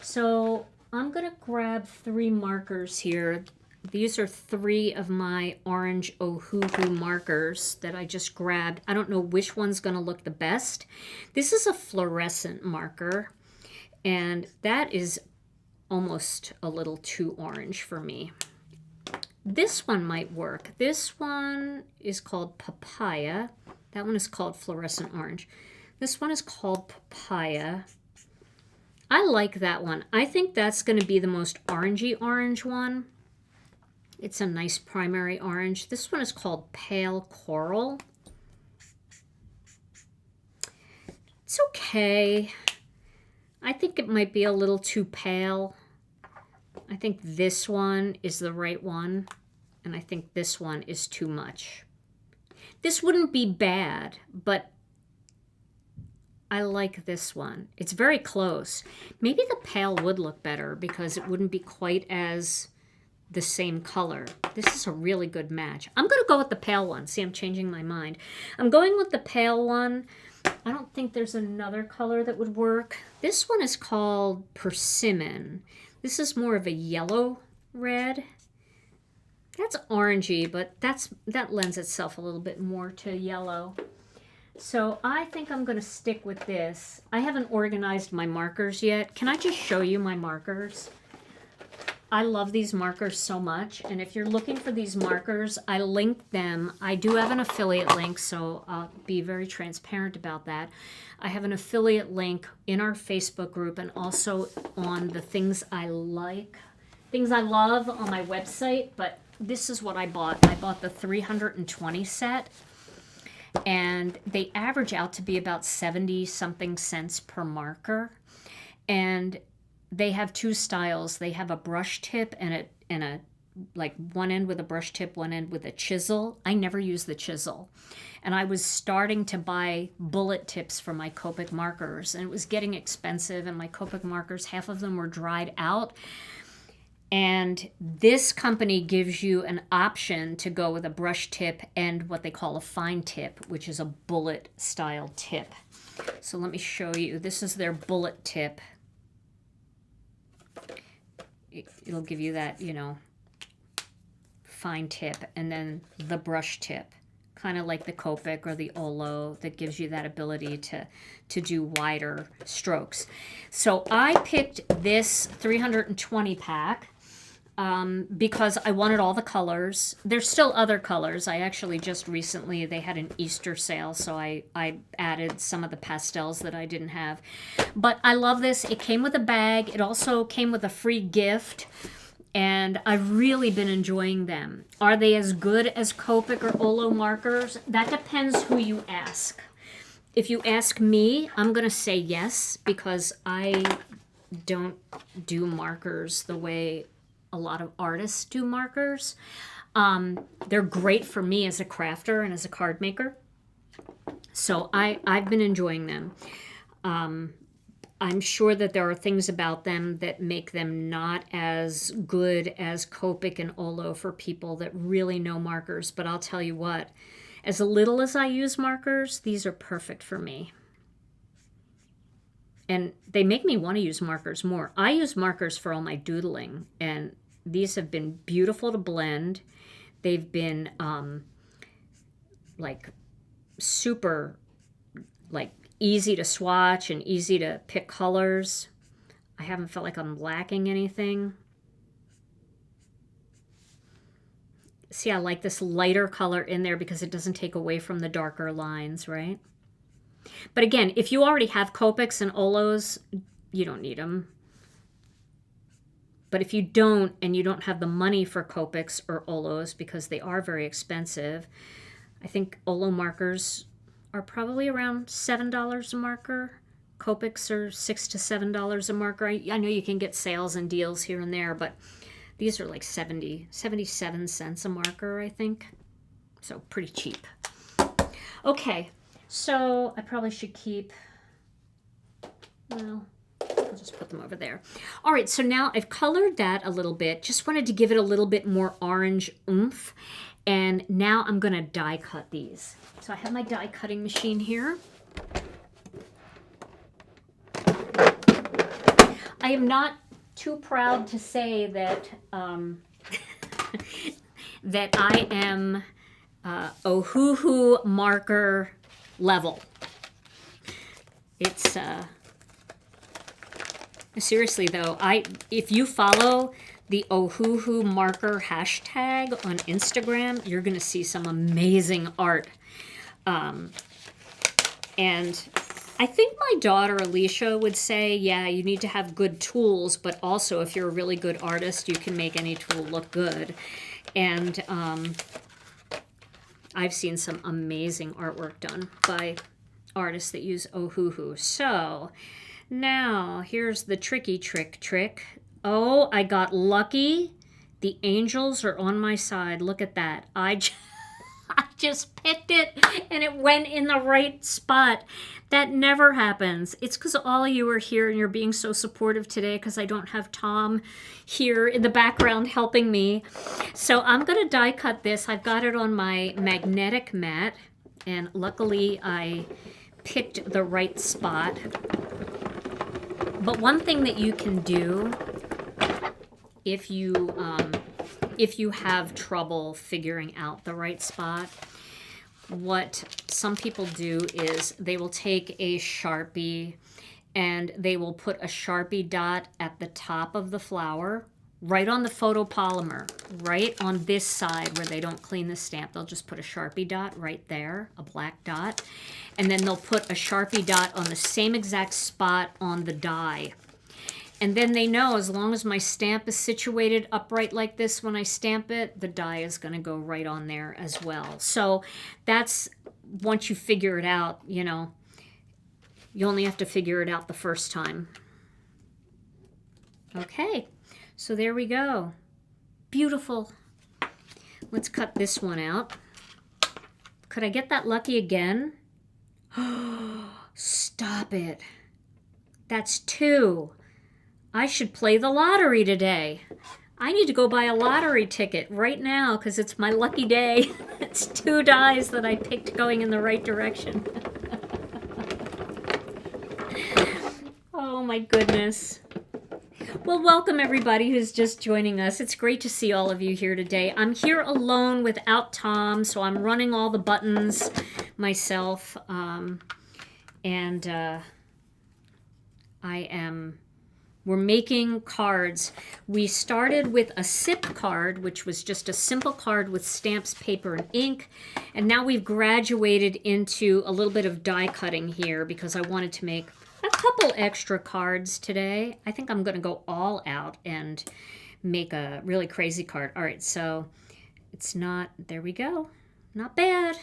So I'm going to grab 3 markers here. These are 3 of my orange Ohuhu markers that I just grabbed. I don't know which one's going to look the best. This is a fluorescent marker, and that is almost a little too orange for me. This one might work. This one is called Papaya. That one is called fluorescent orange. This one is called Papaya. I like that one. I think that's going to be the most orangey orange one. It's a nice primary orange. This one is called Pale Coral. It's okay. I think it might be a little too pale. I think this one is the right one, and I think this one is too much. This wouldn't be bad, but I like this one. It's very close. Maybe the pale would look better because it wouldn't be quite as the same color. This is a really good match. I'm going to go with the pale one. See, I'm changing my mind. I'm going with the pale one. I don't think there's another color that would work. This one is called Persimmon. This is more of a yellow red. That's orangey, but that lends itself a little bit more to yellow. So I think I'm going to stick with this. I haven't organized my markers yet. Can I just show you my markers? I love these markers so much, and if you're looking for these markers, I linked them. I do have an affiliate link, so I'll be very transparent about that. I have an affiliate link in our Facebook group and also on the things I like, things I love on my website, but this is what I bought. I bought the 320 set, and they average out to be about 70-something cents per marker, and they have 2 styles. They have a brush tip and a like one end with a brush tip, one end with a chisel. I never use the chisel. And I was starting to buy bullet tips for my Copic markers, and it was getting expensive, and my Copic markers, half of them were dried out. And this company gives you an option to go with a brush tip and what they call a fine tip, which is a bullet style tip. So let me show you. This is their bullet tip. It'll give you that, you know, fine tip, and then the brush tip, kind of like the Copic or the Olo, that gives you that ability to do wider strokes. So I picked this 320 pack because I wanted all the colors. There's still other colors. I actually just recently, they had an Easter sale, so I added some of the pastels that I didn't have. But I love this. It came with a bag. It also came with a free gift, and I've really been enjoying them. Are they as good as Copic or Olo markers? That depends who you ask. If you ask me, I'm going to say yes, because I don't do markers the way a lot of artists do markers. They're great for me as a crafter and as a card maker. So I've been enjoying them. I'm sure that there are things about them that make them not as good as Copic and Olo for people that really know markers. But I'll tell you what, as little as I use markers, these are perfect for me. And they make me want to use markers more. I use markers for all my doodling, and these have been beautiful to blend. They've been like super like easy to swatch and easy to pick colors. I haven't felt like I'm lacking anything. See, I like this lighter color in there because it doesn't take away from the darker lines, right? But again, if you already have Copics and Olos, you don't need them. But if you don't, and you don't have the money for Copics or Olos because they are very expensive, I think Olo markers are probably around $7 a marker. Copics are $6 to $7 a marker. I know you can get sales and deals here and there, but these are like 77 cents a marker, I think. So pretty cheap. Okay, so I probably should keep, well, I'll just put them over there. All right, so now I've colored that a little bit. Just wanted to give it a little bit more orange oomph. And now I'm going to die cut these. So I have my die cutting machine here. I am not too proud to say that that I am Ohuhu marker level. It's seriously though, if you follow the Ohuhu marker hashtag on Instagram, you're gonna see some amazing art. And I think my daughter Alicia would say, yeah, you need to have good tools, but also if you're a really good artist, you can make any tool look good. And I've seen some amazing artwork done by artists that use Ohuhu. So now here's the tricky trick. Oh, I got lucky. The angels are on my side. Look at that. I just picked it and it went in the right spot. That never happens. It's because all of you are here and you're being so supportive today because I don't have Tom here in the background helping me. So I'm going to die cut this. I've got it on my magnetic mat and luckily I picked the right spot. But one thing that you can do if you have trouble figuring out the right spot, what some people do is they will take a Sharpie and they will put a Sharpie dot at the top of the flower, right on the photopolymer, right on this side where they don't clean the stamp. They'll just put a Sharpie dot right there, a black dot, and then they'll put a Sharpie dot on the same exact spot on the die. And then they know as long as my stamp is situated upright like this when I stamp it, the die is going to go right on there as well. So that's, once you figure it out, you know, you only have to figure it out the first time. Okay, so there we go. Beautiful. Let's cut this one out. Could I get that lucky again? Stop it. That's 2. I should play the lottery today. I need to go buy a lottery ticket right now because it's my lucky day. It's 2 dies that I picked going in the right direction. Oh my goodness. Well, welcome everybody who's just joining us. It's great to see all of you here today. I'm here alone without Tom, so I'm running all the buttons myself. We're making cards. We started with a SIP card, which was just a simple card with stamps, paper, and ink. And now we've graduated into a little bit of die cutting here because I wanted to make a couple extra cards today. I think I'm going to go all out and make a really crazy card. All right, so it's not, there we go. Not bad.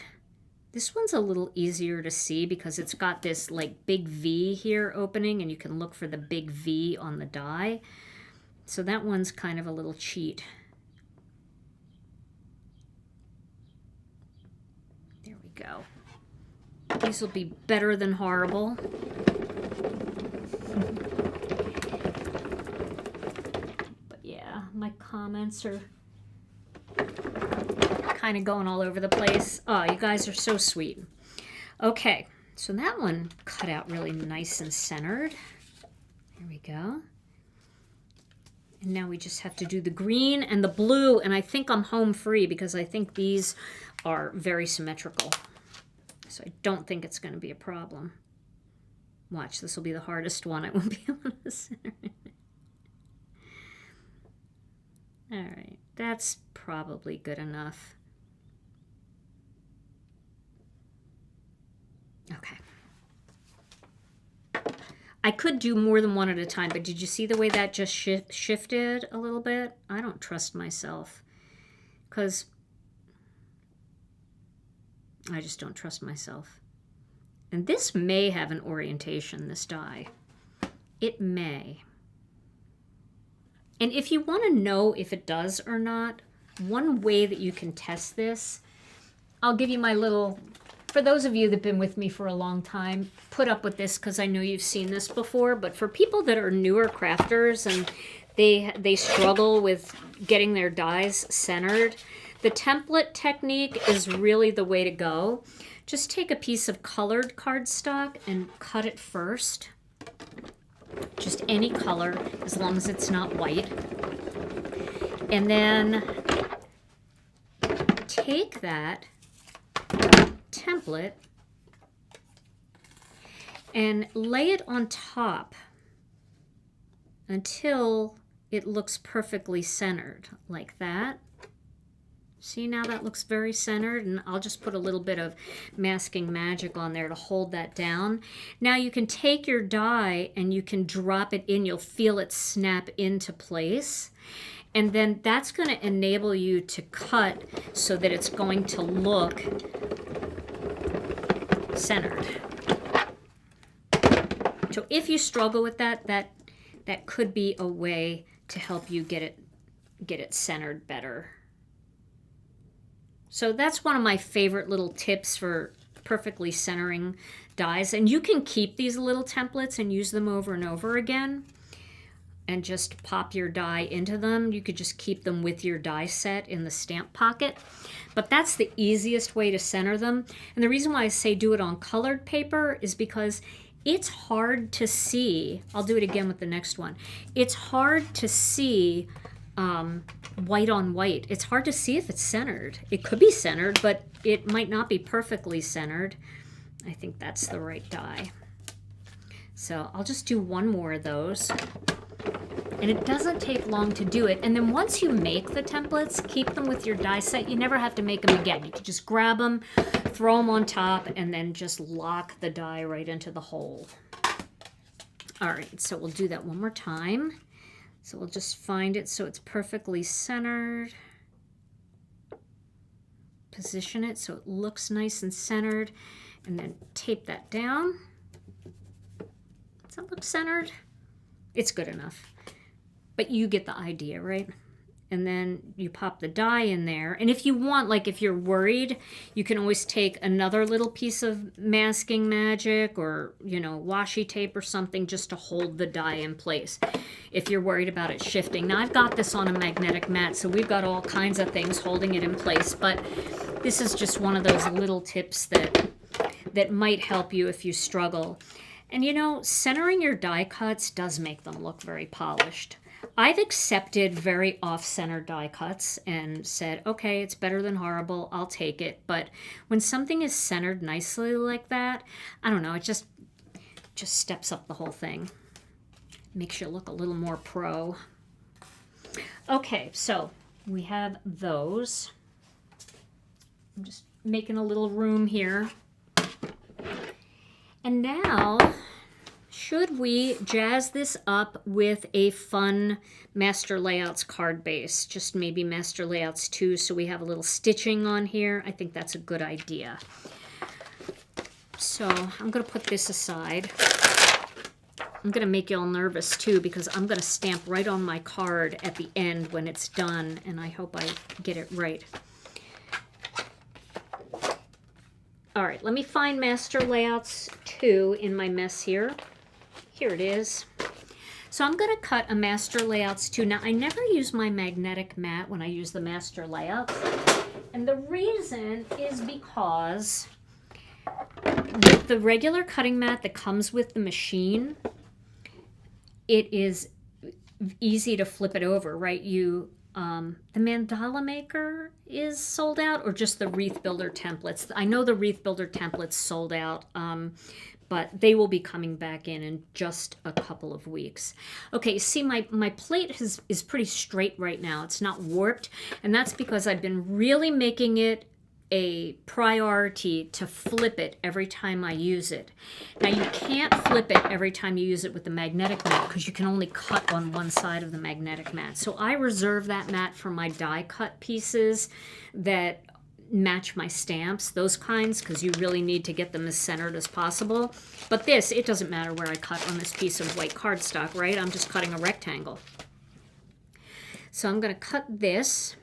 This one's a little easier to see because it's got this like big V here opening and you can look for the big V on the die. So that one's kind of a little cheat. There we go. These will be better than horrible. But yeah, my comments are kind of going all over the place. Oh, you guys are so sweet. Okay, so that one cut out really nice and centered. There we go. And now we just have to do the green and the blue, and I think I'm home free because I think these are very symmetrical. So I don't think it's going to be a problem. Watch, this will be the hardest one. I won't be able to center it. All right, that's probably good enough. Okay. I could do more than one at a time, but did you see the way that just shifted a little bit? I don't trust myself because I just don't trust myself. And this may have an orientation, this die. It may. And if you want to know if it does or not, one way that you can test this, I'll give you my little for those of you that have been with me for a long time, put up with this because I know you've seen this before, but for people that are newer crafters and they struggle with getting their dies centered, the template technique is really the way to go. Just take a piece of colored cardstock and cut it first. Just any color, as long as it's not white. And then take that template and lay it on top until it looks perfectly centered, like that. See, now that looks very centered, and I'll just put a little bit of masking magic on there to hold that down. Now you can take your die and you can drop it in. You'll feel it snap into place. And then that's going to enable you to cut so that it's going to look centered. So if you struggle with that, that could be a way to help you get it centered better. So that's one of my favorite little tips for perfectly centering dies. And you can keep these little templates and use them over and over again and just pop your die into them. You could just keep them with your die set in the stamp pocket. But that's the easiest way to center them. And the reason why I say do it on colored paper is because it's hard to see. I'll do it again with the next one. It's hard to see white on white. It's hard to see if it's centered. It could be centered, but it might not be perfectly centered. I think that's the right die. So I'll just do one more of those. And it doesn't take long to do it. And then once you make the templates, keep them with your die set. You never have to make them again. You can just grab them, throw them on top, and then just lock the die right into the hole. All right, so we'll do that one more time. So we'll just find it so it's perfectly centered. Position it so it looks nice and centered. And then tape that down. Does that look centered? It's good enough. But you get the idea, right? And then you pop the die in there. And if you want, like if you're worried, you can always take another little piece of masking magic or, you know, washi tape or something just to hold the die in place if you're worried about it shifting. Now I've got this on a magnetic mat, so we've got all kinds of things holding it in place, but this is just one of those little tips that might help you if you struggle. And you know, centering your die cuts does make them look very polished. I've accepted very off-center die cuts and said, okay, it's better than horrible, I'll take it. But when something is centered nicely like that, I don't know, it just steps up the whole thing. Makes you look a little more pro. Okay, so we have those. I'm just making a little room here. And now, should we jazz this up with a fun Master Layouts card base? Just maybe Master Layouts 2, so we have a little stitching on here. I think that's a good idea. So I'm going to put this aside. I'm going to make you all nervous too, because I'm going to stamp right on my card at the end when it's done, and I hope I get it right. All right, let me find Master Layouts 2 in my mess here. Here it is. So I'm going to cut a Master Layouts 2. Now, I never use my magnetic mat when I use the Master Layouts. And the reason is because with the regular cutting mat that comes with the machine, it is easy to flip it over, right? The mandala maker is sold out, or just the wreath builder templates. I know the wreath builder templates sold out, but they will be coming back in just a couple of weeks. Okay, see, my plate is pretty straight right now. It's not warped, and that's because I've been really making it a priority to flip it every time I use it. Now, you can't flip it every time you use it with the magnetic mat because you can only cut on one side of the magnetic mat. So I reserve that mat for my die cut pieces that match my stamps, those kinds, because you really need to get them as centered as possible. But this, it doesn't matter where I cut on this piece of white cardstock, right? I'm just cutting a rectangle. So I'm going to cut this,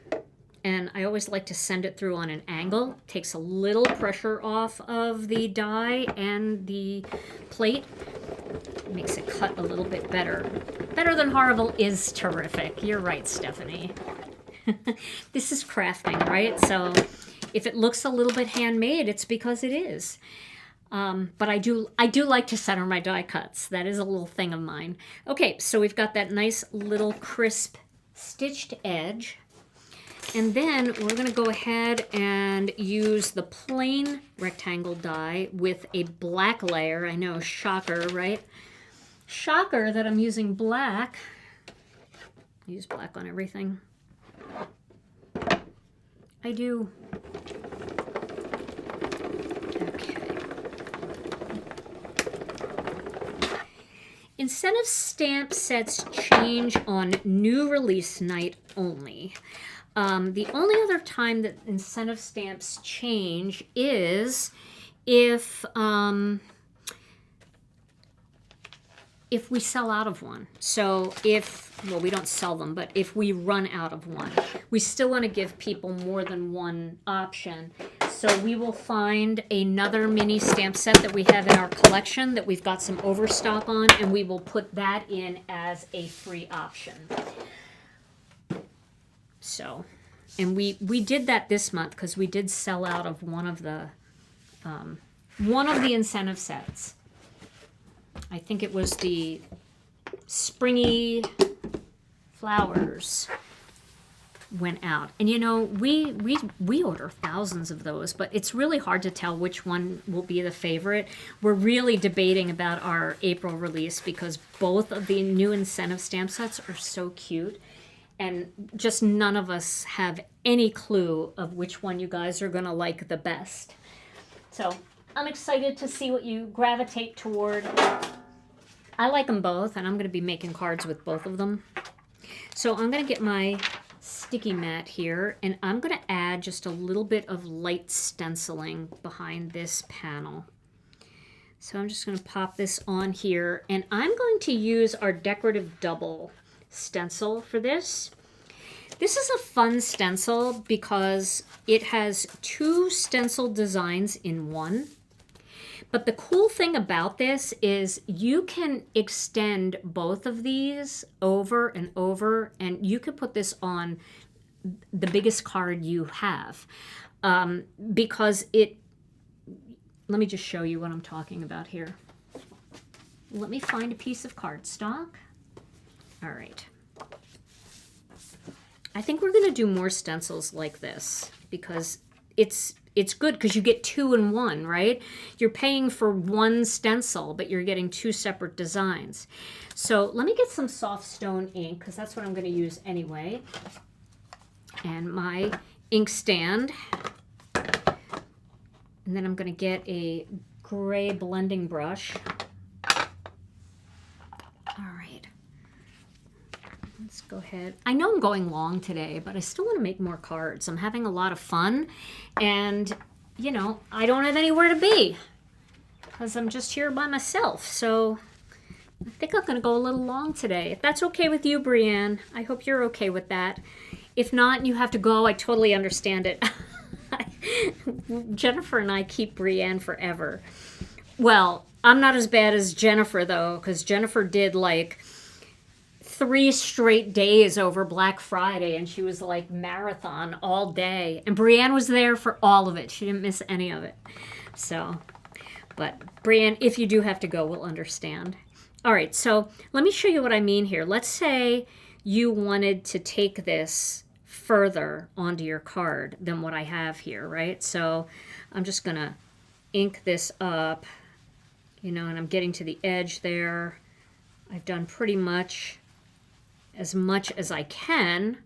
and I always like to send it through on an angle. Takes a little pressure off of the die and the plate. Makes it cut a little bit better. Better than horrible is terrific. You're right, Stephanie. This is crafting, right? So if it looks a little bit handmade, it's because it is. But I do like to center my die cuts. That is a little thing of mine. Okay, so we've got that nice little crisp stitched edge. And then we're going to go ahead and use the plain rectangle die with a black layer. I know, shocker, right? Shocker that I'm using black. Use black on everything. I do. Okay. Incentive stamp sets change on new release night only. The only other time that incentive stamps change is if we sell out of one. So well, we don't sell them, but if we run out of one, we still want to give people more than one option. So we will find another mini stamp set that we have in our collection that we've got some overstock on, and we will put that in as a free option. So, and we did that this month because we did sell out of one of the incentive sets. I think it was the springy flowers went out. And you know, we order thousands of those, but it's really hard to tell which one will be the favorite. We're really debating about our April release because both of the new incentive stamp sets are so cute. And just none of us have any clue of which one you guys are going to like the best. So I'm excited to see what you gravitate toward. I like them both, and I'm going to be making cards with both of them. So I'm going to get my sticky mat here, and I'm going to add just a little bit of light stenciling behind this panel. So I'm just going to pop this on here, and I'm going to use our Decorative Double stencil for this. This is a fun stencil because it has two stencil designs in one. But the cool thing about this is you can extend both of these over and over, and you could put this on the biggest card you have. Because let me just show you what I'm talking about here. Let me find a piece of cardstock. All right. I think we're going to do more stencils like this because it's good because you get two in one, right? You're paying for one stencil, but you're getting two separate designs. So let me get some soft stone ink because that's what I'm going to use anyway. And my ink stand. And then I'm going to get a gray blending brush. All right. Let's go ahead. I know I'm going long today, but I still want to make more cards. I'm having a lot of fun, and, you know, I don't have anywhere to be because I'm just here by myself. So I think I'm going to go a little long today. If that's okay with you, Brienne, I hope you're okay with that. If not, and you have to go, I totally understand it. Jennifer and I keep Brienne forever. Well, I'm not as bad as Jennifer, though, because Jennifer did, like, 3 straight days over Black Friday, and she was like marathon all day. And Brienne was there for all of it. She didn't miss any of it. So, but Brienne, if you do have to go, we'll understand. All right, so let me show you what I mean here. Let's say you wanted to take this further onto your card than what I have here, right? So I'm just gonna ink this up, you know, and I'm getting to the edge there. I've done pretty much as I can.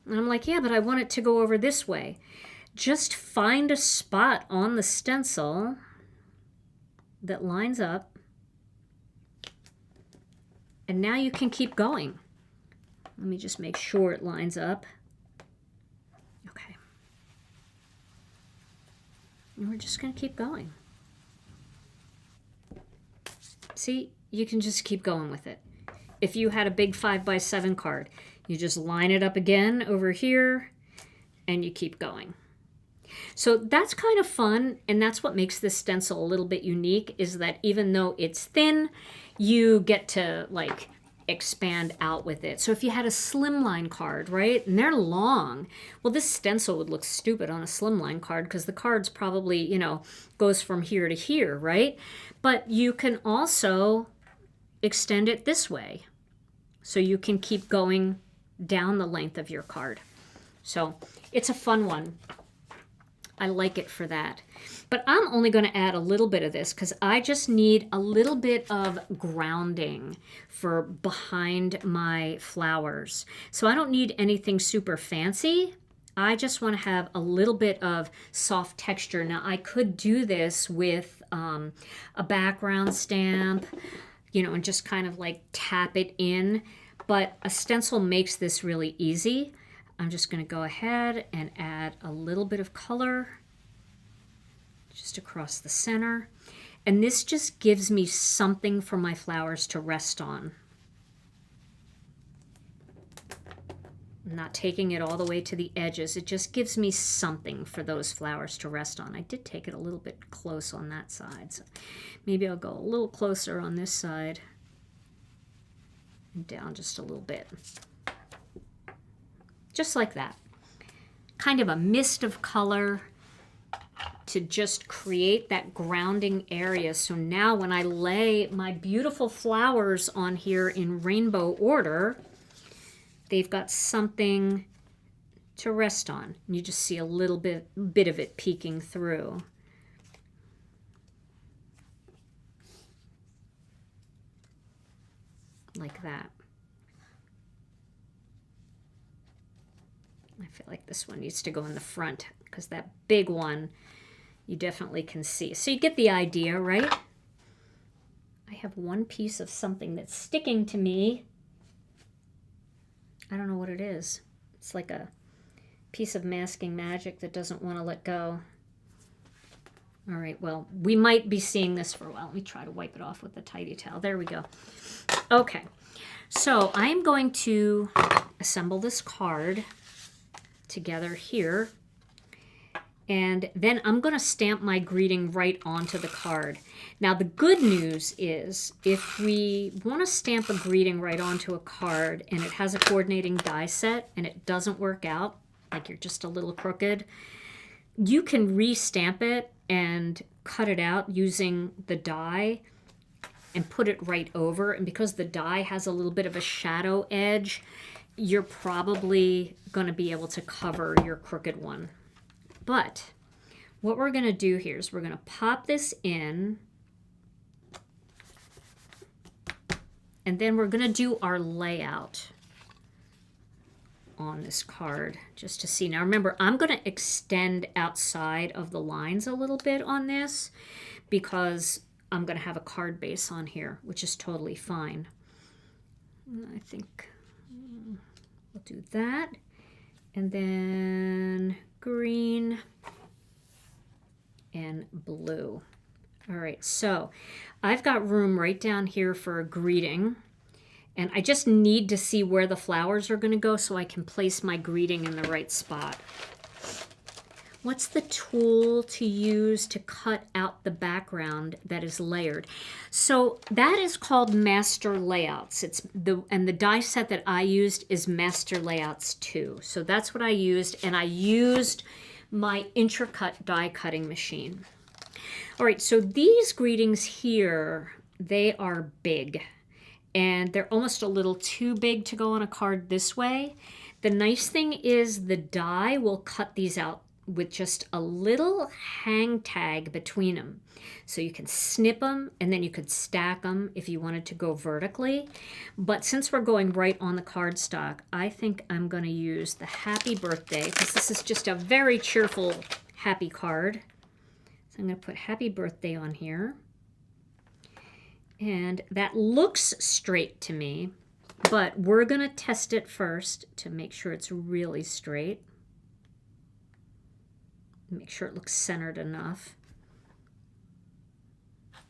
And I'm like, yeah, but I want it to go over this way. Just find a spot on the stencil that lines up. And now you can keep going. Let me just make sure it lines up. Okay. And we're just going to keep going. See, you can just keep going with it. If you had a big 5x7 card, you just line it up again over here, and you keep going. So that's kind of fun, and that's what makes this stencil a little bit unique, is that even though it's thin, you get to like expand out with it. So if you had a slimline card, right, and they're long, well, this stencil would look stupid on a slimline card because the card's probably, you know, goes from here to here, right? But you can also extend it this way, so you can keep going down the length of your card. So it's a fun one. I like it for that. But I'm only going to add a little bit of this because I just need a little bit of grounding for behind my flowers. So I don't need anything super fancy. I just want to have a little bit of soft texture. Now I could do this with a background stamp, you know, and just kind of like tap it in. But a stencil makes this really easy. I'm just going to go ahead and add a little bit of color just across the center. And this just gives me something for my flowers to rest on. I'm not taking it all the way to the edges. It just gives me something for those flowers to rest on. I did take it a little bit close on that side. So maybe I'll go a little closer on this side and down just a little bit. Just like that. Kind of a mist of color to just create that grounding area. So now when I lay my beautiful flowers on here in rainbow order, they've got something to rest on. And you just see a little bit of it peeking through. Like that. I feel like this one needs to go in the front because that big one you definitely can see. So you get the idea, right? I have one piece of something that's sticking to me. I don't know what it is. It's like a piece of masking magic that doesn't want to let go. All right, well, we might be seeing this for a while. Let me try to wipe it off with the tidy towel. There we go. Okay, so I'm going to assemble this card together here, and then I'm going to stamp my greeting right onto the card. Now the good news is if we want to stamp a greeting right onto a card and it has a coordinating die set and it doesn't work out, like you're just a little crooked, you can re-stamp it and cut it out using the die and put it right over. And because the die has a little bit of a shadow edge, you're probably going to be able to cover your crooked one. But what we're going to do here is we're going to pop this in, and then we're going to do our layout on this card just to see. Now remember, I'm going to extend outside of the lines a little bit on this because I'm going to have a card base on here, which is totally fine. I think we'll do that. And then green and blue. All right, so I've got room right down here for a greeting. And I just need to see where the flowers are going to go so I can place my greeting in the right spot. What's the tool to use to cut out the background that is layered? So that is called Master Layouts. And the die set that I used is Master Layouts 2. So that's what I used, and I used my Intracut die cutting machine. All right, so these greetings here, they are big. And they're almost a little too big to go on a card this way. The nice thing is the die will cut these out with just a little hang tag between them. So you can snip them and then you could stack them if you wanted to go vertically. But since we're going right on the cardstock, I think I'm going to use the happy birthday because this is just a very cheerful happy card. So I'm going to put happy birthday on here. And that looks straight to me, but we're going to test it first to make sure it's really straight. Make sure it looks centered enough.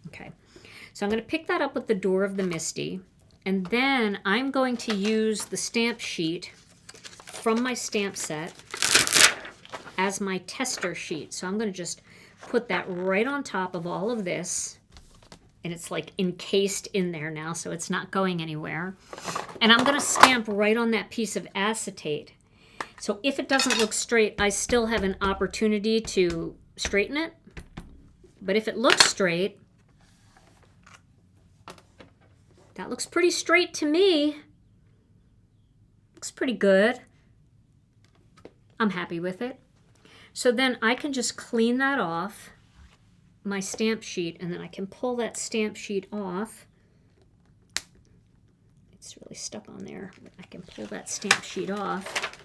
Okay, so I'm going to pick that up with the Door of the Misty, and then I'm going to use the stamp sheet from my stamp set as my tester sheet. So I'm going to just put that right on top of all of this. And it's like encased in there now, so it's not going anywhere. And I'm going to stamp right on that piece of acetate. So if it doesn't look straight, I still have an opportunity to straighten it. But if it looks straight, that looks pretty straight to me. Looks pretty good. I'm happy with it. So then I can just clean that off, my stamp sheet, and then I can pull that stamp sheet off. It's really stuck on there, but I can pull that stamp sheet off.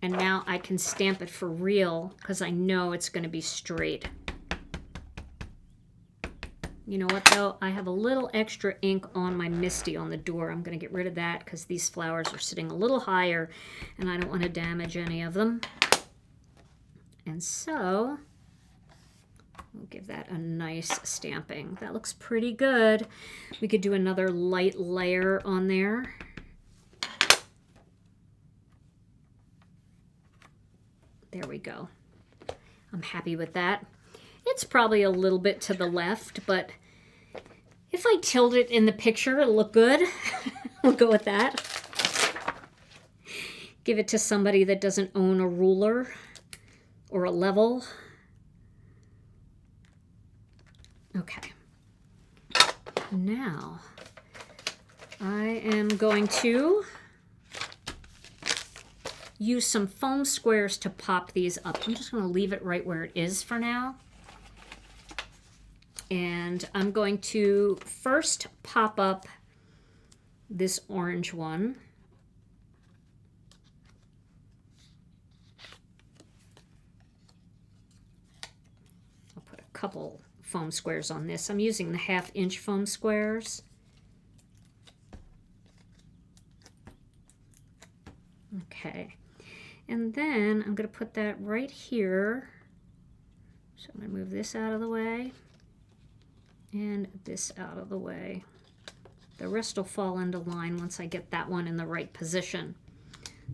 And now I can stamp it for real because I know it's going to be straight. You know what though? I have a little extra ink on my Misty on the door. I'm going to get rid of that because these flowers are sitting a little higher and I don't want to damage any of them. And so we'll give that a nice stamping. That looks pretty good. We could do another light layer on there. There we go. I'm happy with that. It's probably a little bit to the left, but if I tilt it in the picture, it'll look good. We'll go with that. Give it to somebody that doesn't own a ruler or a level. Okay. Now, I am going to use some foam squares to pop these up. I'm just going to leave it right where it is for now. And I'm going to first pop up this orange one. I'll put a couple foam squares on this. I'm using the 1/2 inch foam squares. Okay. And then I'm going to put that right here. So I'm going to move this out of the way and this out of the way. The rest will fall into line once I get that one in the right position.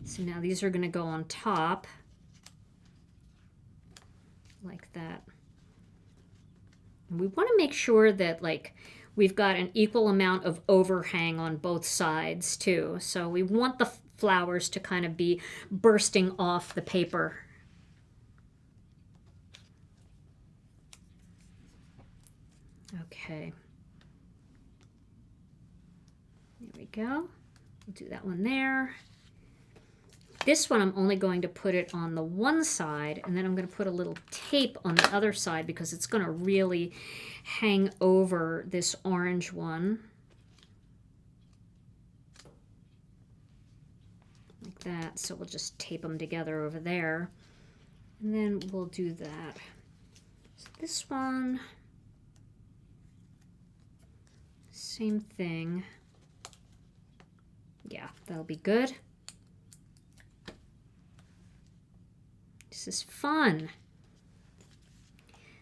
So now these are going to go on top like that. And we want to make sure that like we've got an equal amount of overhang on both sides too. So we want the flowers to kind of be bursting off the paper. Okay. There we go. We'll do that one there. This one I'm only going to put it on the one side, and then I'm going to put a little tape on the other side because it's going to really hang over this orange one. Like that. So we'll just tape them together over there. And then we'll do that. So this one, same thing. Yeah, that'll be good. This is fun.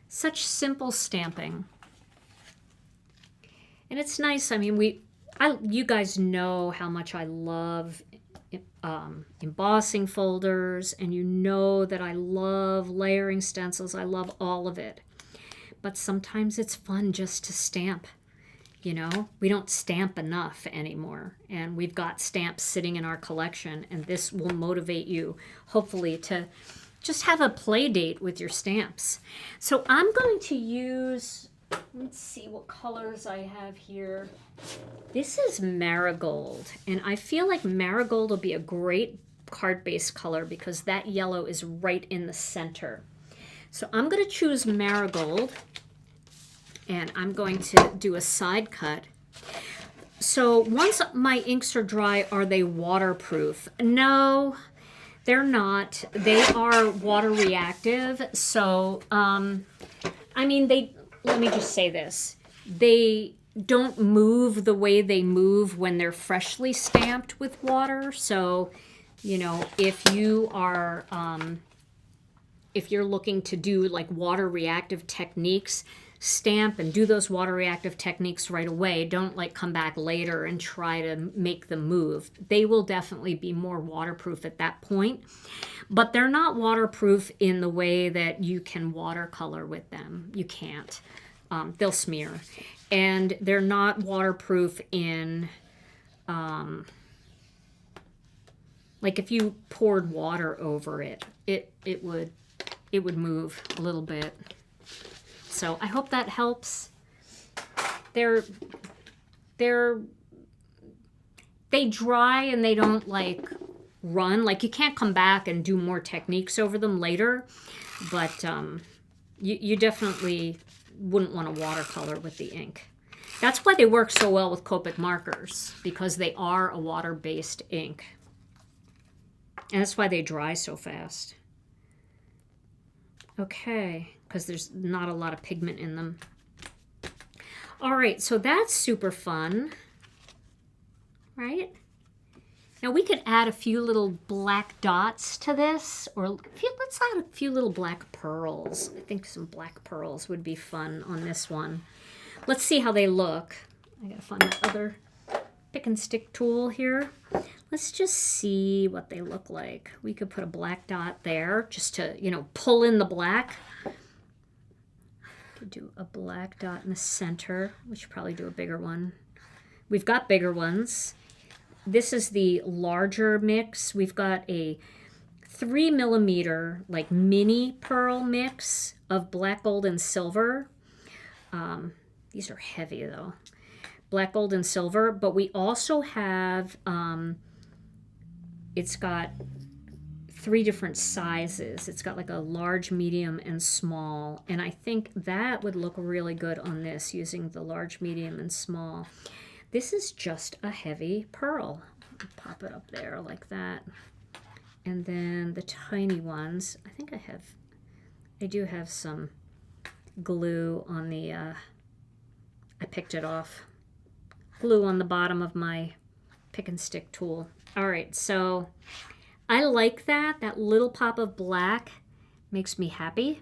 Such simple stamping. And it's nice. I mean, you guys know how much I love embossing folders, and you know that I love layering stencils. I love all of it. But sometimes it's fun just to stamp. You know, we don't stamp enough anymore, and we've got stamps sitting in our collection, and this will motivate you, hopefully, to just have a play date with your stamps. So I'm going to use, let's see what colors I have here. This is Marigold, and I feel like Marigold will be a great card base color because that yellow is right in the center. So I'm going to choose Marigold. And I'm going to do a side cut. So once my inks are dry, are they waterproof? No, they're not. They are water reactive. So, I mean, let me just say this. They don't move the way they move when they're freshly stamped with water. So, you know, if you are, if you're looking to do like water reactive techniques, stamp and do those water reactive techniques right away. Don't like come back later and try to make them move. They will definitely be more waterproof at that point, but they're not waterproof in the way that you can watercolor with them. You can't. They'll smear. And they're not waterproof in, like if you poured water over it, it would move a little bit. So I hope that helps. They dry and they don't like run. Like you can't come back and do more techniques over them later, but you definitely wouldn't want to watercolor with the ink. That's why they work so well with Copic markers, because they are a water-based ink. And that's why they dry so fast. Okay, because there's not a lot of pigment in them. All right, so that's super fun, right? Now we could add a few little black dots to this, or let's add a few little black pearls. I think some black pearls would be fun on this one. Let's see how they look. I gotta find my other pick and stick tool here. Let's just see what they look like. We could put a black dot there just to, you know, pull in the black. Could do a black dot in the center. We should probably do a bigger one. We've got bigger ones. This is the larger mix. We've got a 3mm like mini pearl mix of black, gold, and silver. These are heavy though. Black, gold, and silver. But we also have, it's got 3 different sizes. It's got like a large, medium, and small. And I think that would look really good on this using the large, medium, and small. This is just a heavy pearl. Pop it up there like that. And then the tiny ones, I think I do have some glue on the, I picked it off. Glue on the bottom of my pick and stick tool. All right, so I like that. That little pop of black makes me happy.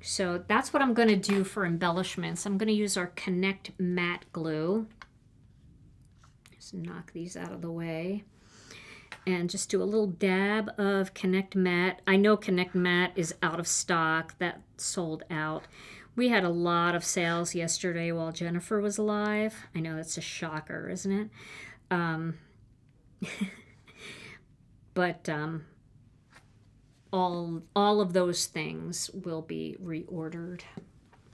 So that's what I'm going to do for embellishments. I'm going to use our Connect Matte glue. Just knock these out of the way. And just do a little dab of Connect Matte. I know Connect Matte is out of stock. That sold out. We had a lot of sales yesterday while Jennifer was alive. I know that's a shocker, isn't it? But all of those things will be reordered.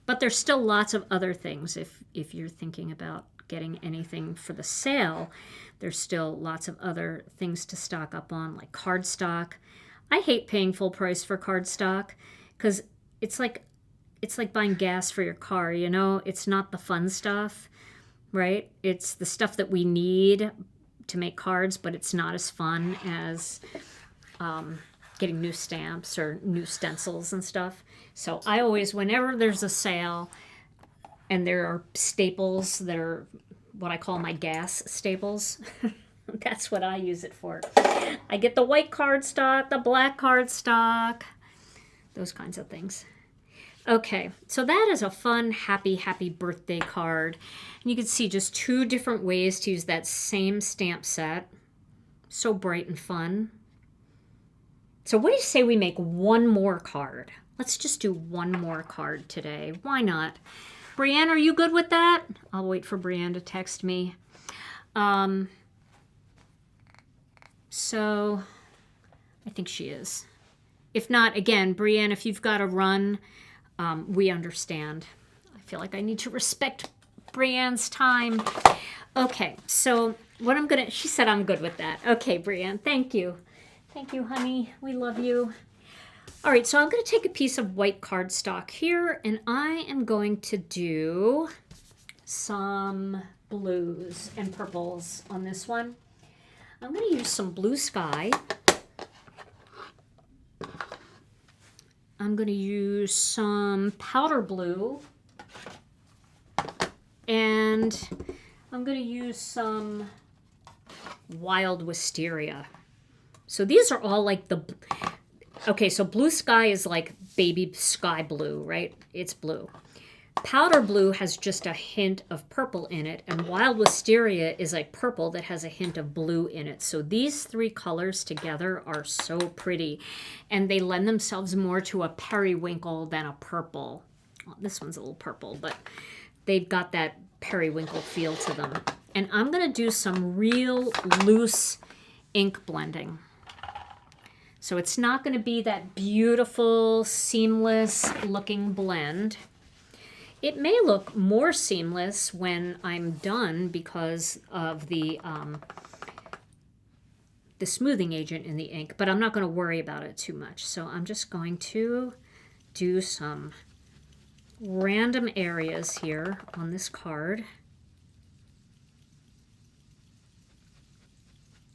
But there's still lots of other things. If you're thinking about getting anything for the sale, there's still lots of other things to stock up on, like cardstock. I hate paying full price for cardstock because it's like buying gas for your car, you know? It's not the fun stuff, right? It's the stuff that we need to make cards, but it's not as fun as getting new stamps or new stencils and stuff. So I always, whenever there's a sale and there are staples that are what I call my gas staples, that's what I use it for. I get the white cardstock, the black cardstock, those kinds of things. Okay, so that is a fun, happy birthday card. And you can see just 2 different ways to use that same stamp set. So bright and fun. So what do you say we make one more card? Let's just do one more card today. Why not? Brienne, are you good with that? I'll wait for Brienne to text me. So I think she is. If not, again, Brienne, if you've got to run, we understand. I feel like I need to respect Brienne's time. Okay, so what I'm gonna, she said I'm good with that. Okay, Brienne, thank you. Thank you, honey. We love you. All right, so I'm gonna take a piece of white cardstock here and I am going to do some blues and purples on this one. I'm gonna use some Blue Sky. I'm going to use some powder blue, and I'm going to use some wild wisteria. So these are all like the, okay, so Blue Sky is like baby sky blue, right? It's blue. Powder blue has just a hint of purple in it, and Wild Wisteria is a purple that has a hint of blue in it. So these three colors together are so pretty, and they lend themselves more to a periwinkle than a purple. Well, this one's a little purple, but they've got that periwinkle feel to them. And I'm going to do some real loose ink blending. So it's not going to be that beautiful, seamless looking blend. It may look more seamless when I'm done because of the smoothing agent in the ink, but I'm not going to worry about it too much. So I'm just going to do some random areas here on this card.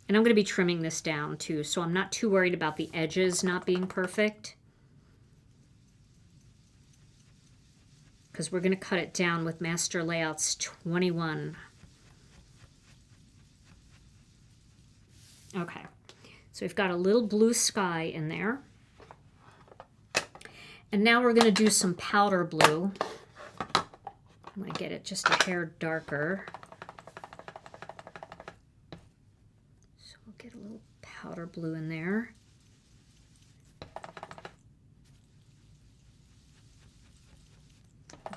And I'm going to be trimming this down too, so I'm not too worried about the edges not being perfect, because we're going to cut it down with Master Layouts 21. Okay, so we've got a little blue sky in there. And now we're going to do some powder blue. I'm going to get it just a hair darker. So we'll get a little powder blue in there.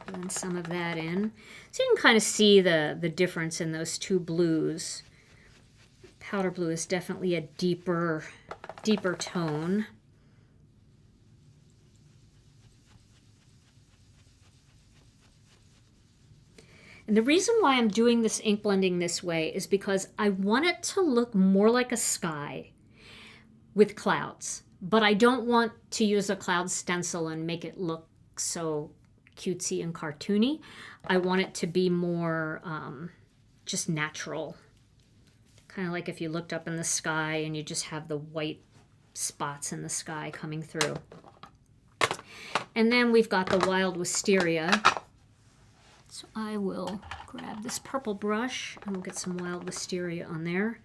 Blend some of that in. So you can kind of see the difference in those two blues. Powder blue is definitely a deeper tone. And the reason why I'm doing this ink blending this way is because I want it to look more like a sky with clouds, but I don't want to use a cloud stencil and make it look so cutesy and cartoony. I want it to be more just natural. Kind of like if you looked up in the sky and you just have the white spots in the sky coming through. And then we've got the Wild Wisteria. So I will grab this purple brush and we'll get some Wild Wisteria on there.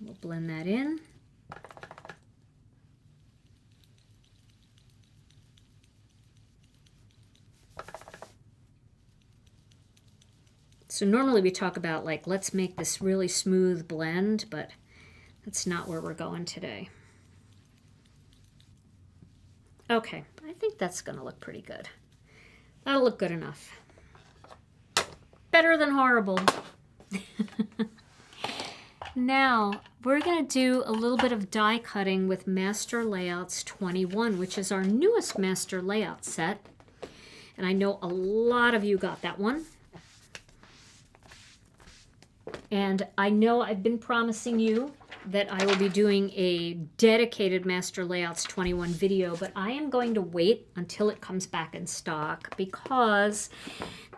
We'll blend that in. So normally we talk about like, let's make this really smooth blend, but that's not where we're going today. Okay, I think that's gonna look pretty good. That'll look good enough. Better than horrible. Now, we're going to do a little bit of die cutting with Master Layouts 21, which is our newest Master Layout set. And I know a lot of you got that one. And I know I've been promising you that I will be doing a dedicated Master Layouts 21 video, but I am going to wait until it comes back in stock because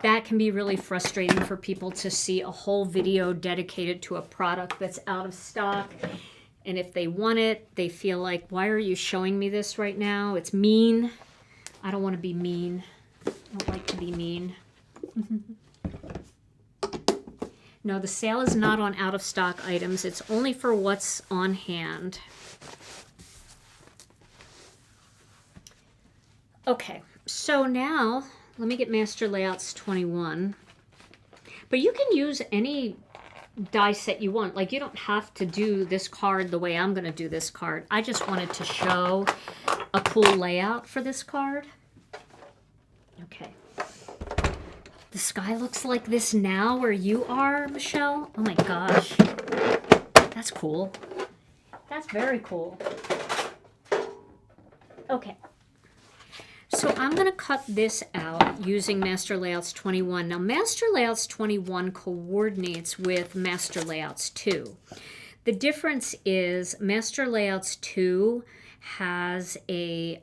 that can be really frustrating for people to see a whole video dedicated to a product that's out of stock. And if they want it, they feel like, why are you showing me this right now? It's mean. I don't want to be mean. I don't like to be mean. No, the sale is not on out-of-stock items. It's only for what's on hand. Okay, so now let me get Master Layouts 21. But you can use any die set you want. Like, you don't have to do this card the way I'm going to do this card. I just wanted to show a cool layout for this card. Okay. The sky looks like this now where you are, Michelle. Oh my gosh. That's cool. That's very cool. Okay. So I'm going to cut this out using Master Layouts 21. Now, Master Layouts 21 coordinates with Master Layouts 2. The difference is Master Layouts 2 has a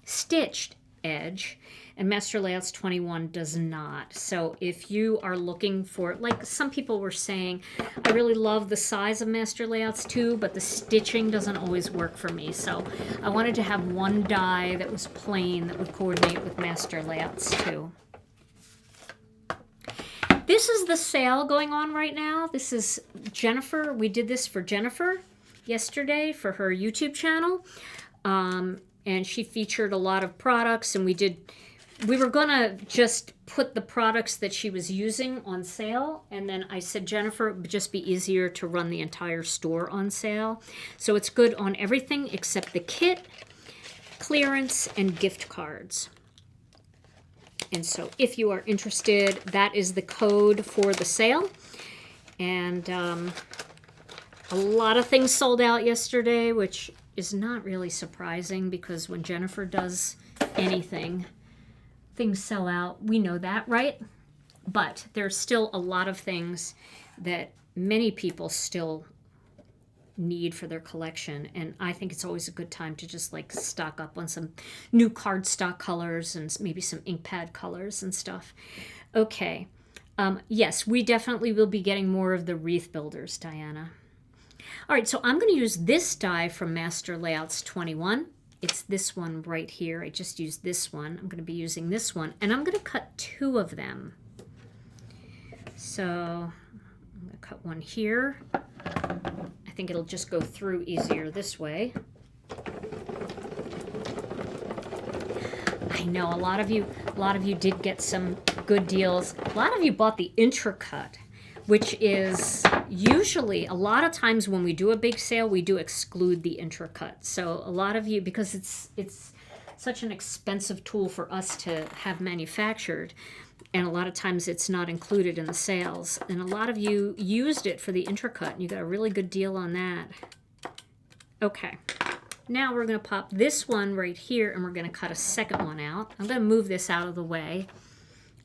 stitched edge, and Master Layouts 21 does not. So if you are looking for, like some people were saying, I really love the size of Master Layouts 2, but the stitching doesn't always work for me. So I wanted to have one die that was plain that would coordinate with Master Layouts 2. This is the sale going on right now. This is Jennifer. We did this for Jennifer yesterday for her YouTube channel. and she featured a lot of products, and we were gonna just put the products that she was using on sale, and then I said, Jennifer, it would just be easier to run the entire store on sale. So it's good on everything except the kit, clearance, and gift cards. And so if you are interested, that is the code for the sale. And a lot of things sold out yesterday, which is not really surprising because when Jennifer does anything, things sell out. We know that, right? But there's still a lot of things that many people still need for their collection, and I think it's always a good time to just like stock up on some new cardstock colors and maybe some ink pad colors and stuff. Okay, yes, we definitely will be getting more of the wreath builders, Diana. All right, so I'm going to use this die from Master Layouts 21. It's this one right here. I just used this one. I'm going to be using this one, and I'm going to cut 2 of them. So I'm going to cut one here. I think it'll just go through easier this way. I know a lot of you did get some good deals. A lot of you bought the Intracut, which is usually, a lot of times when we do a big sale, we do exclude the Intracut. So a lot of you, because it's such an expensive tool for us to have manufactured, and a lot of times it's not included in the sales. And a lot of you used it for the Intracut, and you got a really good deal on that. Okay, now we're going to pop this one right here, and we're going to cut a second one out. I'm going to move this out of the way.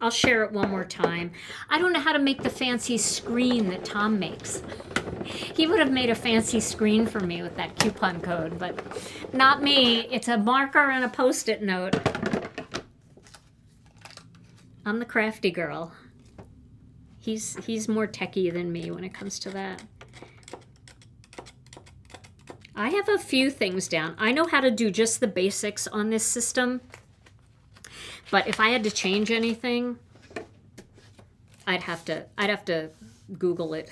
I'll share it one more time. I don't know how to make the fancy screen that Tom makes. He would have made a fancy screen for me with that coupon code, but not me. It's a marker and a Post-it note. I'm the crafty girl. He's more techie than me when it comes to that. I have a few things down. I know how to do just the basics on this system. But if I had to change anything, I'd have to Google it.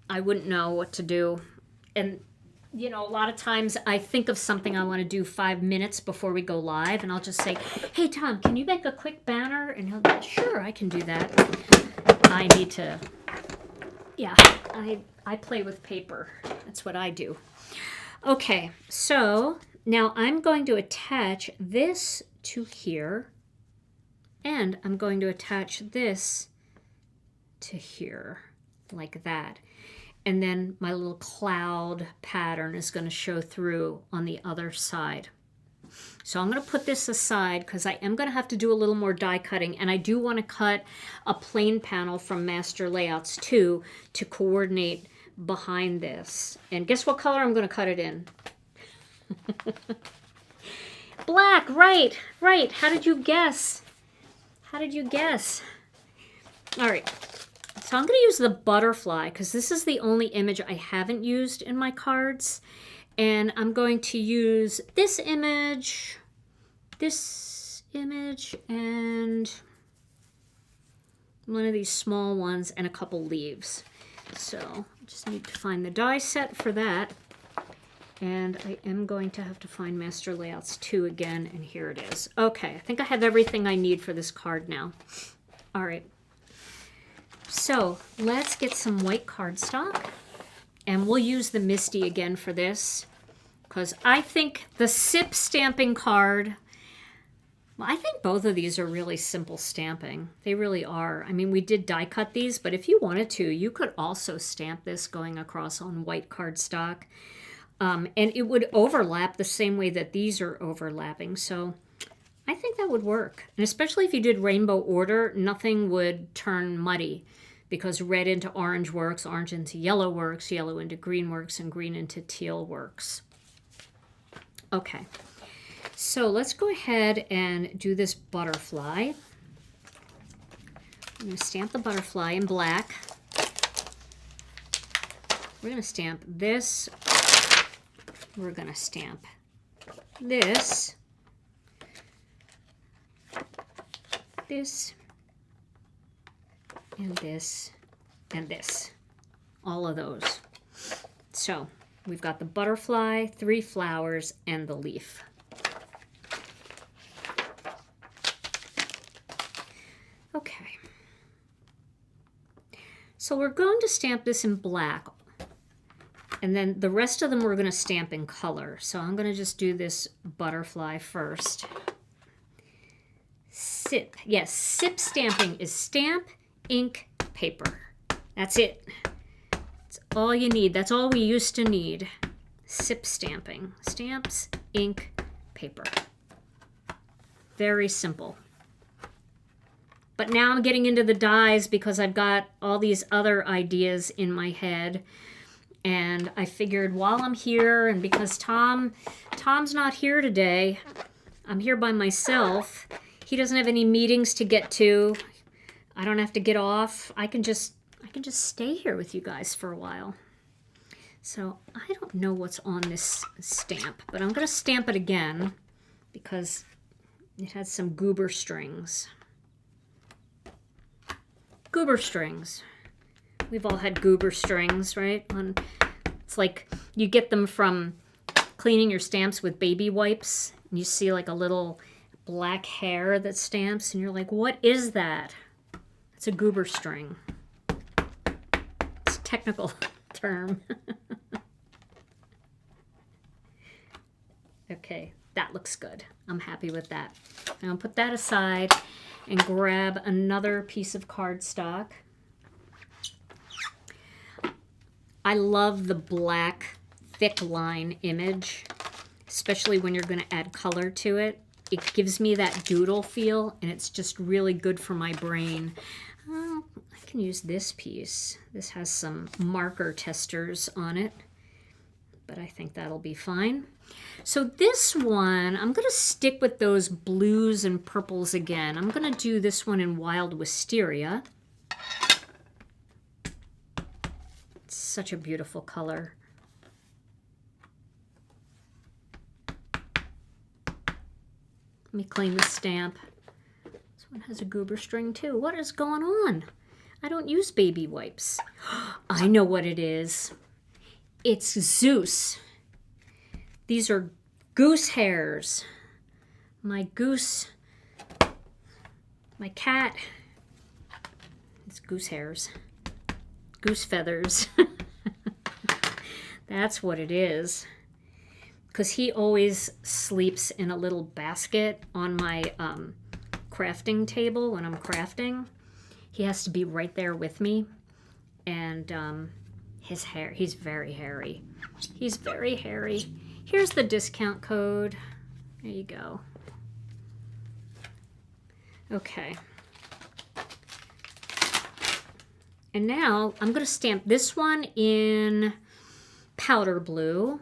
I wouldn't know what to do. And you know, a lot of times I think of something I want to do 5 minutes before we go live, and I'll just say, "Hey Tom, can you make a quick banner?" And he'll go, "Sure, I can do that." I need to, yeah, I play with paper. That's what I do. Okay, so now I'm going to attach this to here, and I'm going to attach this to here like that, and then my little cloud pattern is going to show through on the other side. So I'm going to put this aside because I am going to have to do a little more die cutting, and I do want to cut a plain panel from Master Layouts 2 to coordinate behind this. And guess what color I'm going to cut it in? Black, right. How did you guess? How did you guess? All right, so I'm going to use the butterfly because this is the only image I haven't used in my cards. And I'm going to use this image, and one of these small ones, and a couple leaves. So I just need to find the die set for that. And I am going to have to find Master Layouts 2 again, and here it is. Okay, I think I have everything I need for this card now. All right. So let's get some white cardstock, and we'll use the Misty again for this, because I think the SIP stamping card, well, I think both of these are really simple stamping. They really are. I mean, we did die cut these, but if you wanted to, you could also stamp this going across on white cardstock. And it would overlap the same way that these are overlapping. So I think that would work. And especially if you did rainbow order, nothing would turn muddy because red into orange works, orange into yellow works, yellow into green works, and green into teal works. Okay, so let's go ahead and do this butterfly. I'm going to stamp the butterfly in black. We're going to stamp this. We're going to stamp this, this, and this, and this. All of those. So We've got the butterfly, 3 flowers, and the leaf. Okay. So we're going to stamp this in black. And then the rest of them we're going to stamp in color. So I'm going to just do this butterfly first. SIP. Yes, SIP stamping is stamp, ink, paper. That's it. That's all you need. That's all we used to need. SIP stamping. Stamps, ink, paper. Very simple. But now I'm getting into the dies because I've got all these other ideas in my head. And I figured while I'm here, and because Tom's not here today, I'm here by myself. He doesn't have any meetings to get to. I don't have to get off. I can just stay here with you guys for a while. So I don't know what's on this stamp, but I'm going to stamp it again because it has some goober strings. Goober strings. We've all had goober strings, right? It's like you get them from cleaning your stamps with baby wipes, and you see like a little black hair that stamps, and you're like, what is that? It's a goober string. It's a technical term. Okay, that looks good. I'm happy with that. Now I'll put that aside and grab another piece of cardstock. I love the black thick line image, especially when you're going to add color to it. It gives me that doodle feel, and it's just really good for my brain. I can use this piece. This has some marker testers on it, but I think that'll be fine. So this one, I'm going to stick with those blues and purples again. I'm going to do this one in Wild Wisteria. Such a beautiful color. Let me clean the stamp. This one has a goober string too. What is going on? I don't use baby wipes. I know what it is. It's Zeus. These are goose hairs. My goose, my cat. It's goose hairs. Goose feathers. That's what it is. Because he always sleeps in a little basket on my crafting table when I'm crafting. He has to be right there with me. And his hair, he's very hairy. He's very hairy. Here's the discount code. There you go. Okay. And now I'm going to stamp this one in powder blue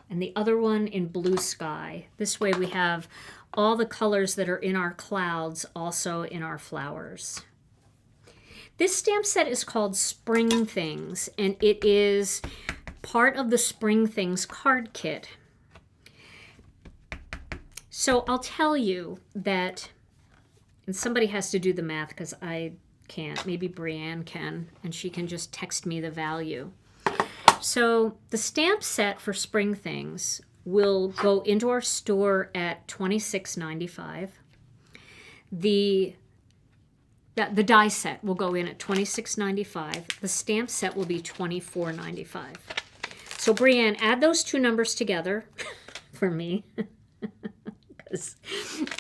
and the other one in blue sky. This way we have all the colors that are in our clouds also in our flowers. This stamp set is called Spring Things, and it is part of the Spring Things card kit. So I'll tell you that, and somebody has to do the math because I can't. Maybe Brianne can, and she can just text me the value. So the stamp set for Spring Things will go into our store at $26.95. The die set will go in at $26.95. The stamp set will be $24.95. So Brianne, add those two numbers together for me. Because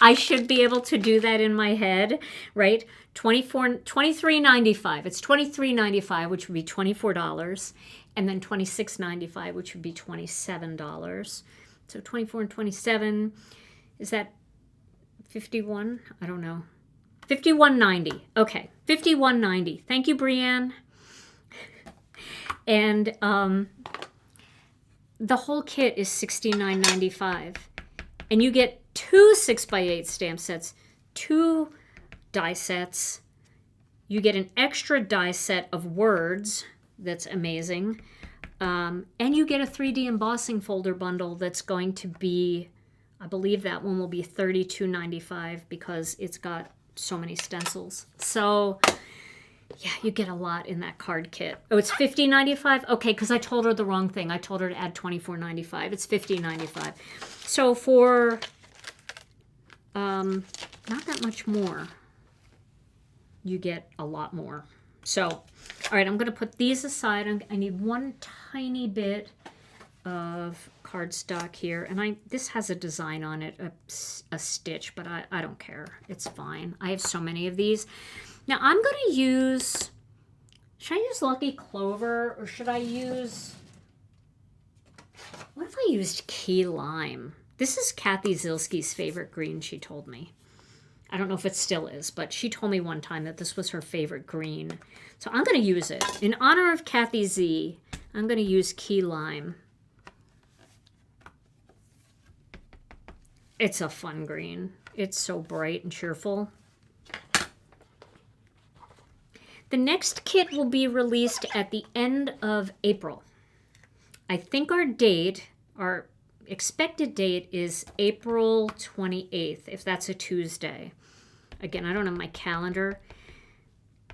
I should be able to do that in my head, right? $23.95. It's $23.95, which would be $24, and then $26.95, which would be $27. So 24 and 27, is that 51? I don't know. $51.90. Okay, $51.90. Thank you, Brianne. And the whole kit is $69.95. And you get 2 6x8 stamp sets, 2 die sets. You get an extra die set of words. That's amazing. And you get a 3D embossing folder bundle that's going to be, I believe that one will be $32.95 because it's got so many stencils. So Yeah, you get a lot in that card kit. Oh, it's $50.95? Okay, because I told her the wrong thing. I told her to add $24.95. It's $50.95. So for not that much more, you get a lot more. So, all right, I'm going to put these aside. I need one tiny bit of cardstock here. And this has a design on it, a stitch, but I don't care. It's fine. I have so many of these. Now I'm going to use, should I use Lucky Clover or should I use, what if I used Key Lime? This is Kathy Zilski's favorite green, she told me. I don't know if it still is, but she told me one time that this was her favorite green. So I'm going to use it. In honor of Kathy Z, I'm going to use Key Lime. It's a fun green. It's so bright and cheerful. The next kit will be released at the end of April. I think our expected date is April 28th, if that's a Tuesday. Again, I don't have my calendar.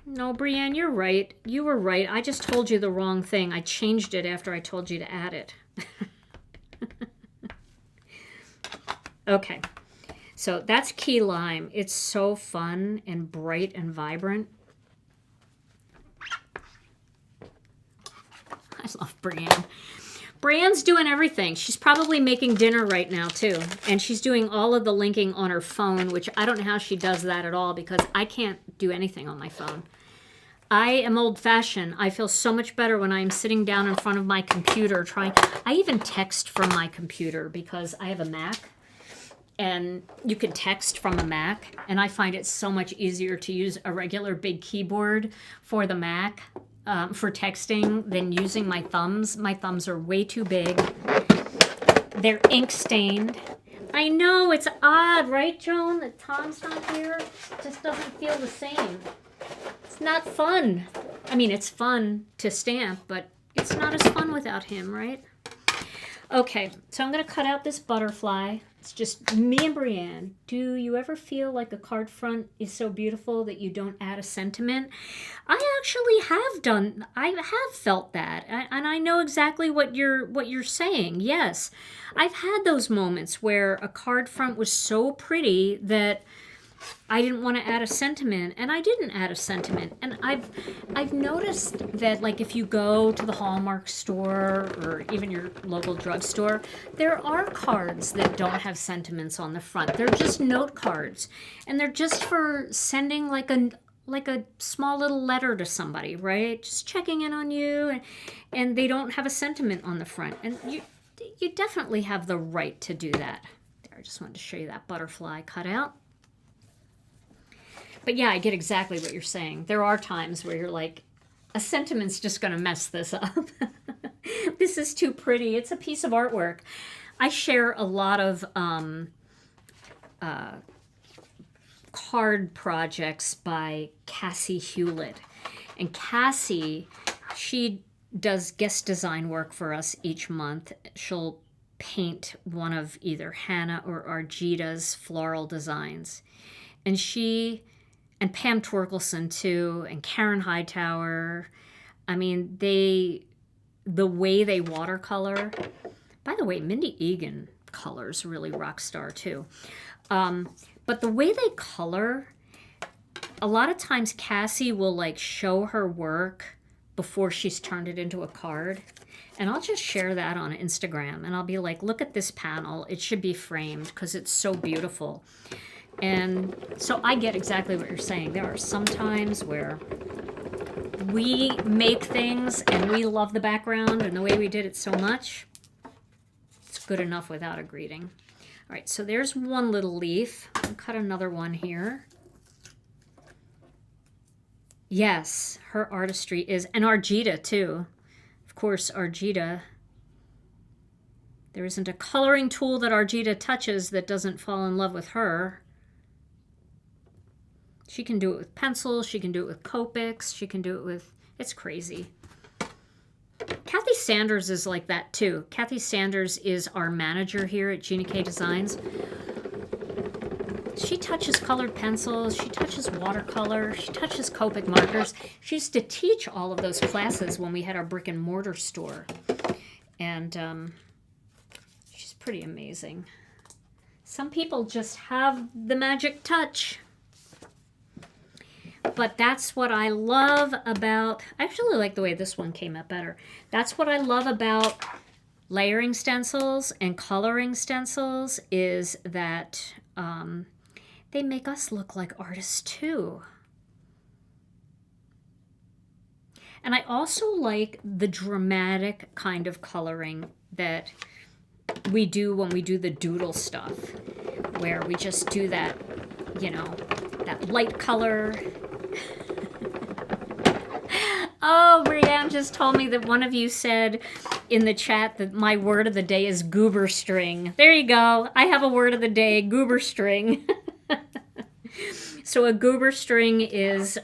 No, Brienne, you're right. You were right. I just told you the wrong thing. I changed it after I told you to add it. Okay, so that's Key Lime. It's so fun and bright and vibrant. I love Brienne. Brienne's doing everything. She's probably making dinner right now too. And she's doing all of the linking on her phone, which I don't know how she does that at all because I can't do anything on my phone. I am old-fashioned. I feel so much better when I'm sitting down in front of my computer trying. I even text from my computer because I have a Mac. And you can text from a Mac. And I find it so much easier to use a regular big keyboard for the Mac. For texting than using my thumbs. My thumbs are way too big. They're ink stained. I know, it's odd, right, Joan? That Tom's not here. It just doesn't feel the same. It's not fun. I mean, it's fun to stamp, but it's not as fun without him, right? Okay, so I'm going to cut out this butterfly. It's just me and Brienne. Do you ever feel like a card front is so beautiful that you don't add a sentiment? I actually have felt that, and I know exactly what you're saying. Yes, I've had those moments where a card front was so pretty that I didn't want to add a sentiment, and I didn't add a sentiment. And I've noticed that, like, if you go to the Hallmark store or even your local drugstore, there are cards that don't have sentiments on the front. They're just note cards, and they're just for sending like a small little letter to somebody, right? Just checking in on you, and they don't have a sentiment on the front. And you definitely have the right to do that. There, I just wanted to show you that butterfly cut out. But yeah, I get exactly what you're saying. There are times where you're like, a sentiment's just going to mess this up. This is too pretty. It's a piece of artwork. I share a lot of card projects by Cassie Hewlett. And Cassie, she does guest design work for us each month. She'll paint one of either Hannah or Argita's floral designs. And and Pam Torkelson too, and Karen Hightower. I mean, the way they watercolor. By the way, Mindy Egan colors really rock star too. But the way they color, a lot of times Cassie will like show her work before she's turned it into a card. And I'll just share that on Instagram. And I'll be like, look at this panel. It should be framed because it's so beautiful. And so I get exactly what you're saying. There are some times where we make things and we love the background and the way we did it so much, it's good enough without a greeting. All right, so there's one little leaf. I'll cut another one here. Yes, her artistry is, and Argita too. Of course, Argita. There isn't a coloring tool that Argita touches that doesn't fall in love with her. She can do it with pencils. She can do it with Copics. She can do it with, it's crazy. Kathy Sanders is like that too. Kathy Sanders is our manager here at Gina K Designs. She touches colored pencils, she touches watercolor, she touches Copic markers. She used to teach all of those classes when we had our brick and mortar store. And she's pretty amazing. Some people just have the magic touch. But that's what I love about, I actually like the way this one came out better. That's what I love about layering stencils and coloring stencils, is that they make us look like artists too. And I also like the dramatic kind of coloring that we do when we do the doodle stuff, where we just do that, you know, that light color. Oh, Brianne just told me that one of you said in the chat that my word of the day is goober string. There you go. I have a word of the day, goober string. So a goober string is,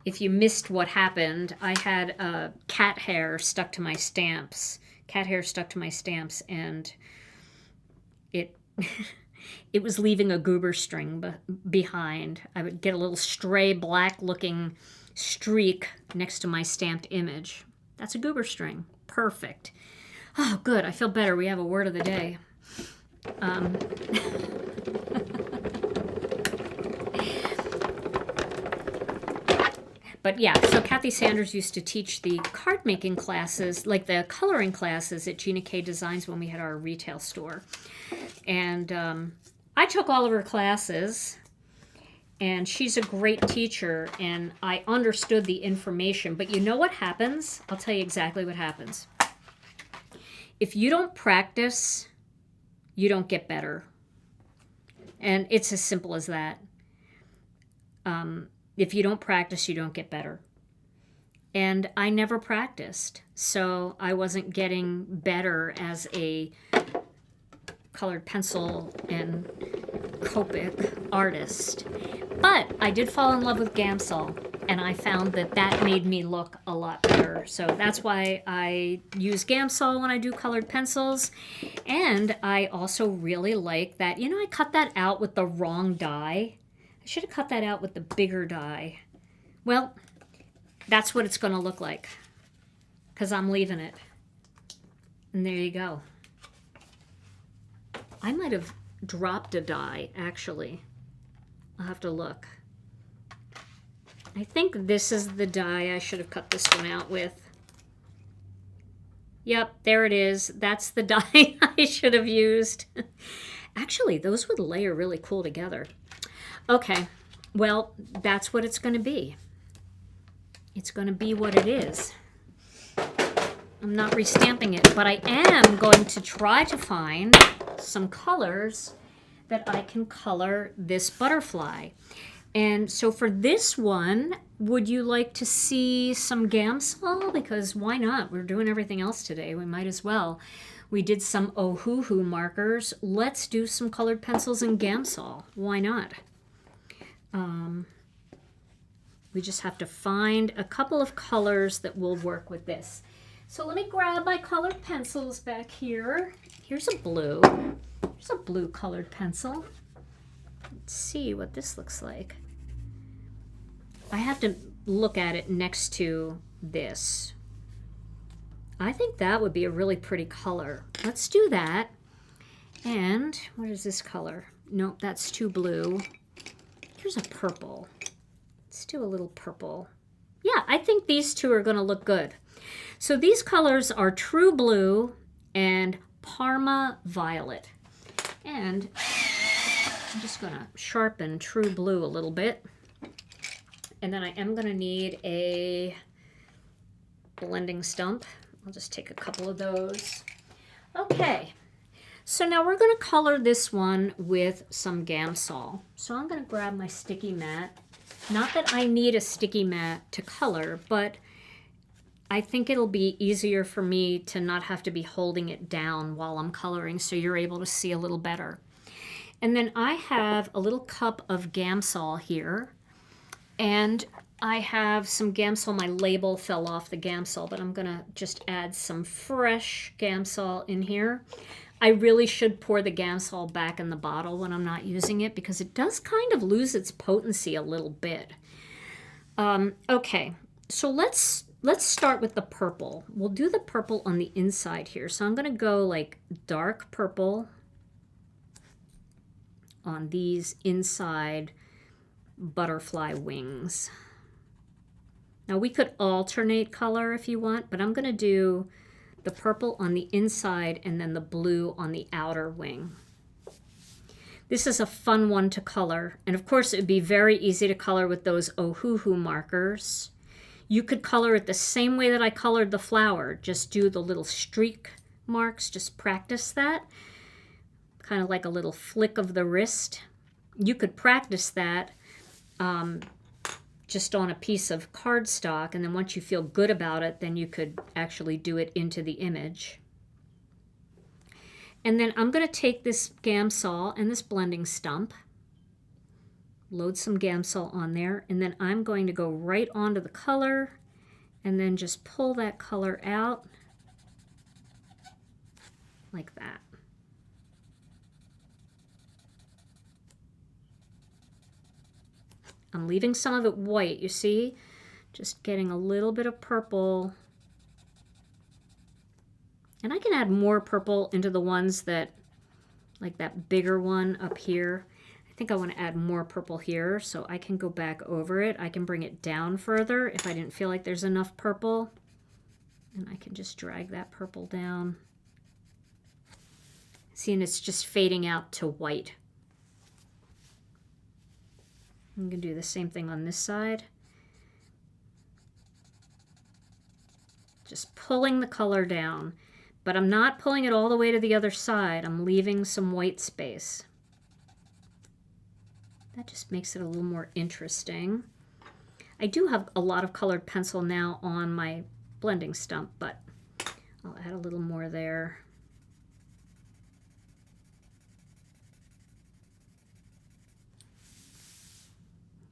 if you missed what happened, I had cat hair stuck to my stamps. Cat hair stuck to my stamps, and it it was leaving a goober string behind. I would get a little stray black-looking streak next to my stamped image. That's a goober string. Perfect. Oh, good. I feel better. We have a word of the day. But yeah, so Kathy Sanders used to teach the card making classes, like the coloring classes at Gina K Designs when we had our retail store. And I took all of her classes, and she's a great teacher, and I understood the information. But you know what happens? I'll tell you exactly what happens. If you don't practice, you don't get better. And it's as simple as that. If you don't practice, you don't get better. And I never practiced, so I wasn't getting better as a colored pencil and Copic artist. But I did fall in love with Gamsol, and I found that that made me look a lot better. So that's why I use Gamsol when I do colored pencils. And I also really like that, you know, I cut that out with the wrong die. I should have cut that out with the bigger die. Well, that's what it's going to look like, because I'm leaving it. And there you go. I might have dropped a die, actually. I'll have to look. I think this is the die I should have cut this one out with. Yep, there it is. That's the die I should have used. Actually, those would layer really cool together. Okay, well, that's what it's going to be. It's going to be what it is. I'm not restamping it, but I am going to try to find some colors that I can color this butterfly. And so for this one, would you like to see some Gamsol? Because why not? We're doing everything else today. We might as well. We did some Ohuhu markers. Let's do some colored pencils and Gamsol. Why not? We just have to find a couple of colors that will work with this. So let me grab my colored pencils back here. Here's a blue. Here's a blue colored pencil. Let's see what this looks like. I have to look at it next to this. I think that would be a really pretty color. Let's do that. And what is this color? Nope, that's too blue. Here's a purple. Let's do a little purple. Yeah, I think these two are going to look good. So these colors are True Blue and Parma Violet. And I'm just going to sharpen True Blue a little bit. And then I am going to need a blending stump. I'll just take a couple of those. Okay. So now we're going to color this one with some Gamsol. So I'm going to grab my sticky mat. Not that I need a sticky mat to color, but I think it'll be easier for me to not have to be holding it down while I'm coloring, so you're able to see a little better. And then I have a little cup of Gamsol here, and I have some Gamsol. My label fell off the Gamsol, but I'm going to just add some fresh Gamsol in here. I really should pour the Gamsol back in the bottle when I'm not using it because it does kind of lose its potency a little bit. Okay, so let's start with the purple. We'll do the purple on the inside here. So I'm going to go like dark purple on these inside butterfly wings. Now we could alternate color if you want, but I'm going to do the purple on the inside and then the blue on the outer wing. This is a fun one to color, and of course it would be very easy to color with those Ohuhu markers. You could color it the same way that I colored the flower. Just do the little streak marks, just practice that. Kind of like a little flick of the wrist. You could practice that just on a piece of cardstock, and then once you feel good about it, then you could actually do it into the image. And then I'm going to take this Gamsol and this blending stump, load some Gamsol on there, and then I'm going to go right onto the color and then just pull that color out like that. I'm leaving some of it white, you see? Just getting a little bit of purple. And I can add more purple into the ones that, like that bigger one up here. I think I want to add more purple here, so I can go back over it. I can bring it down further if I didn't feel like there's enough purple. And I can just drag that purple down. See, and it's just fading out to white. I'm going to do the same thing on this side. Just pulling the color down, but I'm not pulling it all the way to the other side. I'm leaving some white space. That just makes it a little more interesting. I do have a lot of colored pencil now on my blending stump, but I'll add a little more there.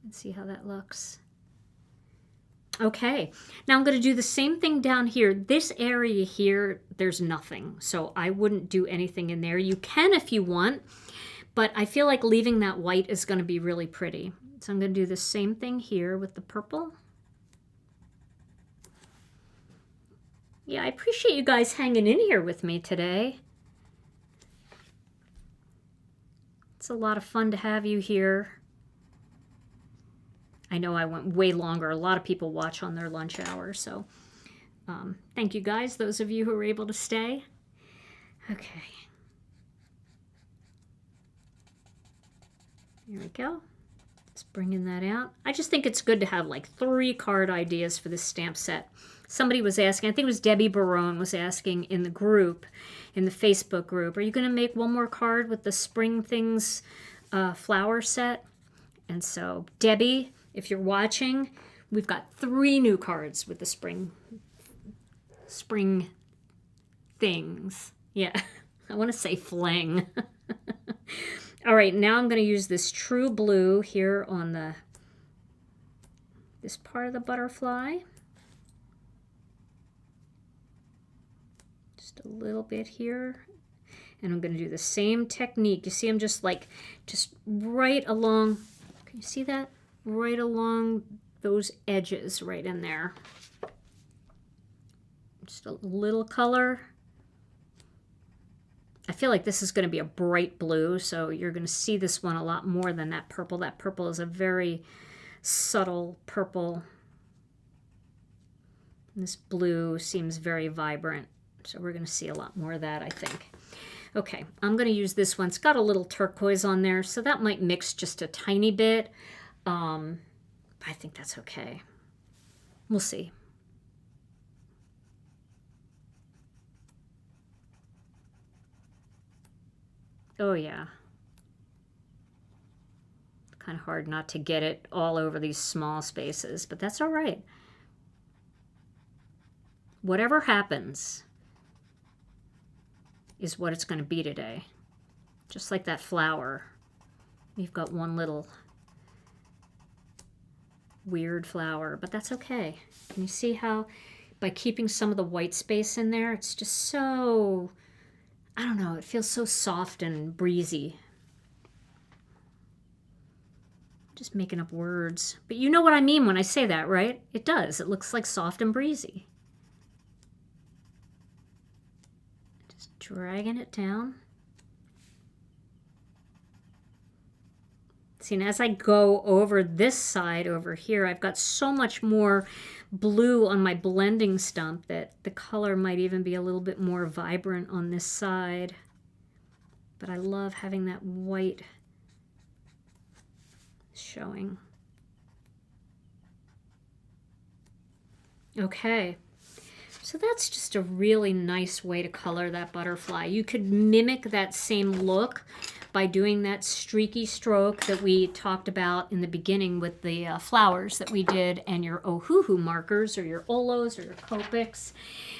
And see how that looks. Okay, now I'm going to do the same thing down here. This area here, there's nothing, so I wouldn't do anything in there. You can if you want, but I feel like leaving that white is going to be really pretty. So I'm going to do the same thing here with the purple. Yeah, I appreciate you guys hanging in here with me today. It's a lot of fun to have you here. I know I went way longer. A lot of people watch on their lunch hour, so thank you guys, those of you who were able to stay. Okay. Here we go. Just bringing that out. I just think it's good to have like 3 card ideas for this stamp set. Somebody was asking, I think it was Debbie Barone was asking in the group, in the Facebook group, are you going to make one more card with the Spring Things flower set? And so, Debbie, if you're watching, we've got 3 new cards with the spring things. Yeah, I want to say fling. All right, now I'm going to use this True Blue here on this part of the butterfly. Just a little bit here. And I'm going to do the same technique. You see, I'm just right along. Can you see that? Right along those edges right in there. Just a little color. I feel like this is going to be a bright blue, so you're going to see this one a lot more than that purple. That purple is a very subtle purple. And this blue seems very vibrant, so we're going to see a lot more of that, I think. Okay, I'm going to use this one. It's got a little turquoise on there, so that might mix just a tiny bit. I think that's okay. We'll see. Oh yeah. Kind of hard not to get it all over these small spaces, but that's all right. Whatever happens is what it's going to be today. Just like that flower. We've got one little weird flower, but that's okay. Can you see how by keeping some of the white space in there, it's just so, I don't know, it feels so soft and breezy. Just making up words. But you know what I mean when I say that, right? It does. It looks like soft and breezy. Just dragging it down. See, and as I go over this side over here, I've got so much more blue on my blending stump that the color might even be a little bit more vibrant on this side. But I love having that white showing. Okay, so that's just a really nice way to color that butterfly. You could mimic that same look by doing that streaky stroke that we talked about in the beginning with the flowers that we did, and your Ohuhu markers or your Olos or your Copics.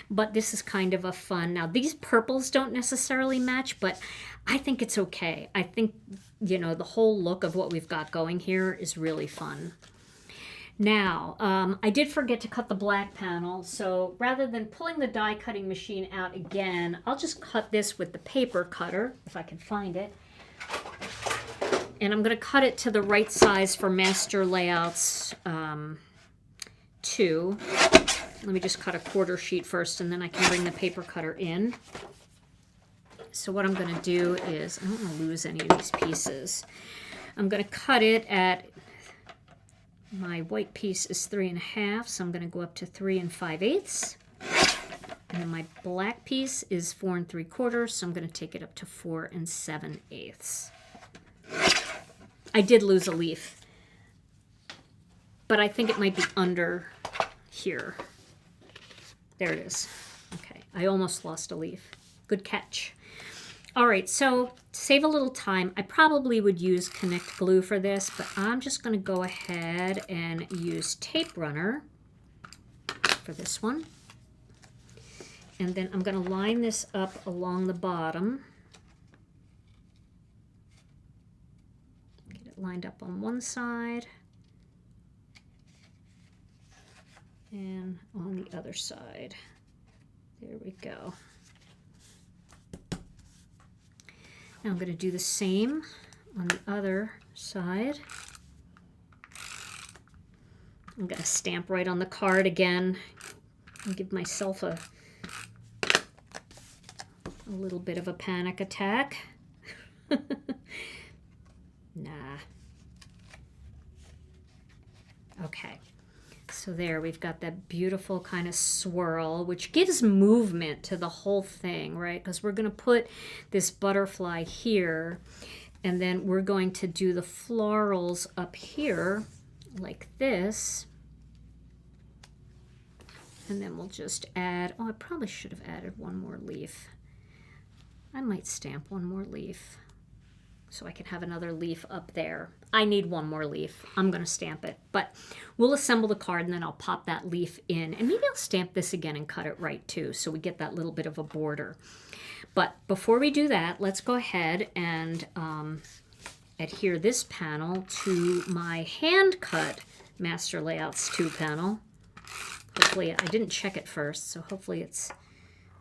But this is kind of a fun. Now these purples don't necessarily match, but I think it's okay. I think, you know, the whole look of what we've got going here is really fun. Now, I did forget to cut the black panel, so rather than pulling the die cutting machine out again, I'll just cut this with the paper cutter, if I can find it. And I'm going to cut it to the right size for Master Layouts 2. Let me just cut a quarter sheet first, and then I can bring the paper cutter in. So what I'm going to do is, I don't want to lose any of these pieces. I'm going to cut it at, my white piece is 3 1/2, so I'm going to go up to 3 5/8. And then my black piece is 4 3/4, so I'm going to take it up to 4 7/8. I did lose a leaf, but I think it might be under here. There it is. Okay, I almost lost a leaf. Good catch. All right, so to save a little time, I probably would use Connect Glue for this, but I'm just going to go ahead and use Tape Runner for this one. And then I'm going to line this up along the bottom. Get it lined up on one side and on the other side. There we go. Now I'm going to do the same on the other side. I'm going to stamp right on the card again and give myself a little bit of a panic attack. Nah. Okay. So there, we've got that beautiful kind of swirl, which gives movement to the whole thing, right? Because we're going to put this butterfly here, and then we're going to do the florals up here like this. And then we'll just add, oh, I probably should have added one more leaf. I might stamp one more leaf so I can have another leaf up there. I need one more leaf. I'm going to stamp it, but we'll assemble the card and then I'll pop that leaf in, and maybe I'll stamp this again and cut it right too, so we get that little bit of a border. But before we do that, let's go ahead and adhere this panel to my hand cut Master Layouts 2 panel. Hopefully, I didn't check it first, so hopefully it's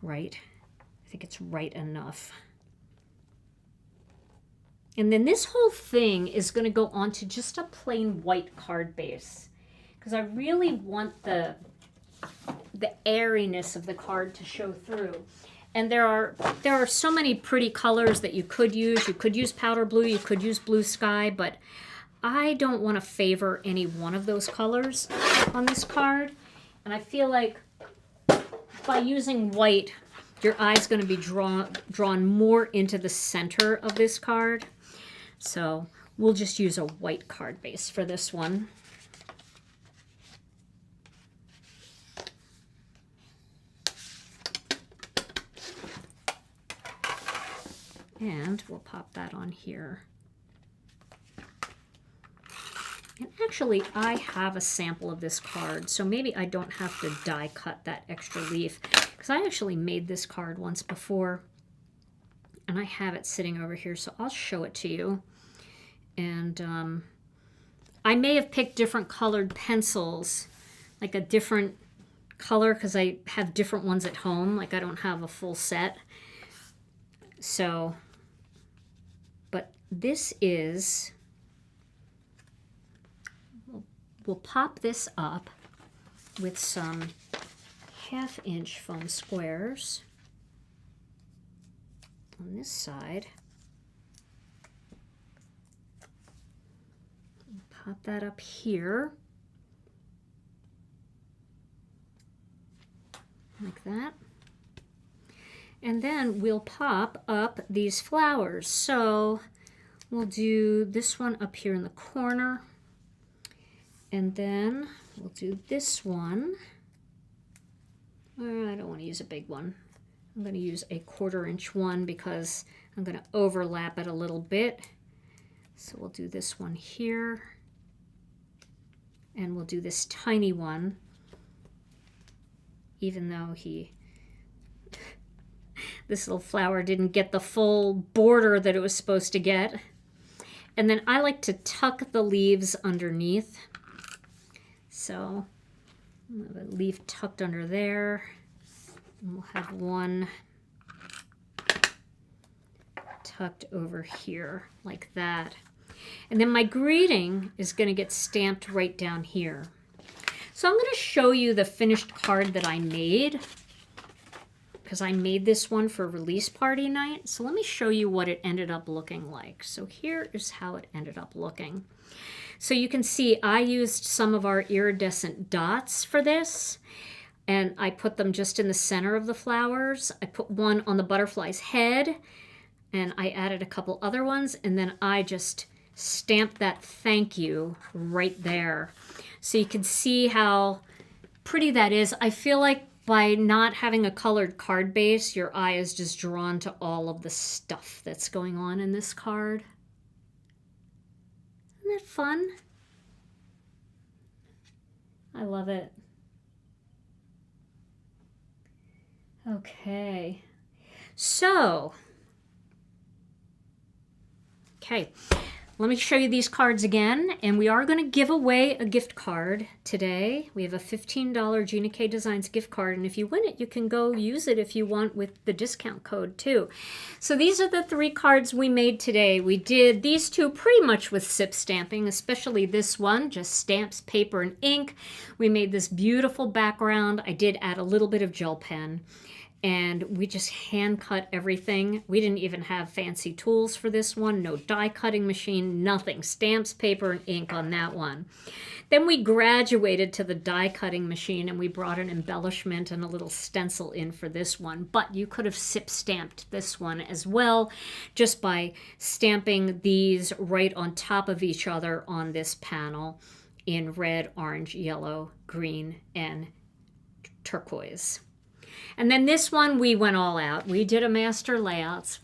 right. I think it's right enough. And then this whole thing is going to go onto just a plain white card base, because I really want the airiness of the card to show through. And there are so many pretty colors that you could use. You could use powder blue, you could use blue sky, but I don't want to favor any one of those colors on this card. And I feel like by using white, your eye's going to be drawn more into the center of this card. So we'll just use a white card base for this one. And we'll pop that on here. And actually, I have a sample of this card, so maybe I don't have to die cut that extra leaf, because I actually made this card once before, and I have it sitting over here, so I'll show it to you. And I may have picked different colored pencils, like a different color, because I have different ones at home, like I don't have a full set. So, but this is, we'll pop this up with some 1/2 inch foam squares on this side. Pop that up here, like that. And then we'll pop up these flowers. So we'll do this one up here in the corner. And then we'll do this one. I don't want to use a big one. I'm going to use a 1/4 inch one because I'm going to overlap it a little bit. So we'll do this one here. And we'll do this tiny one, even though this little flower didn't get the full border that it was supposed to get. And then I like to tuck the leaves underneath. So I'll have a leaf tucked under there. And we'll have one tucked over here like that. And then my greeting is going to get stamped right down here. So I'm going to show you the finished card that I made, because I made this one for release party night. So let me show you what it ended up looking like. So here is how it ended up looking. So you can see I used some of our iridescent dots for this, and I put them just in the center of the flowers. I put one on the butterfly's head, and I added a couple other ones, and then I just stamped that thank you right there. So you can see how pretty that is. I feel like by not having a colored card base, your eye is just drawn to all of the stuff that's going on in this card. Isn't that fun? I love it. Okay. So, okay. Let me show you these cards again, and we are going to give away a gift card today. We have a $15 Gina K Designs gift card, and if you win it, you can go use it if you want with the discount code too. So these are the 3 cards we made today. We did these 2 pretty much with sip stamping, especially this one, just stamps, paper, and ink. We made this beautiful background. I did add a little bit of gel pen, and we just hand cut everything. We didn't even have fancy tools for this one, no die cutting machine, nothing. Stamps, paper, and ink on that one. Then we graduated to the die cutting machine, and we brought an embellishment and a little stencil in for this one. But you could have sip stamped this one as well, just by stamping these right on top of each other on this panel in red, orange, yellow, green, and turquoise. And then this one, we went all out. We did a Master Layouts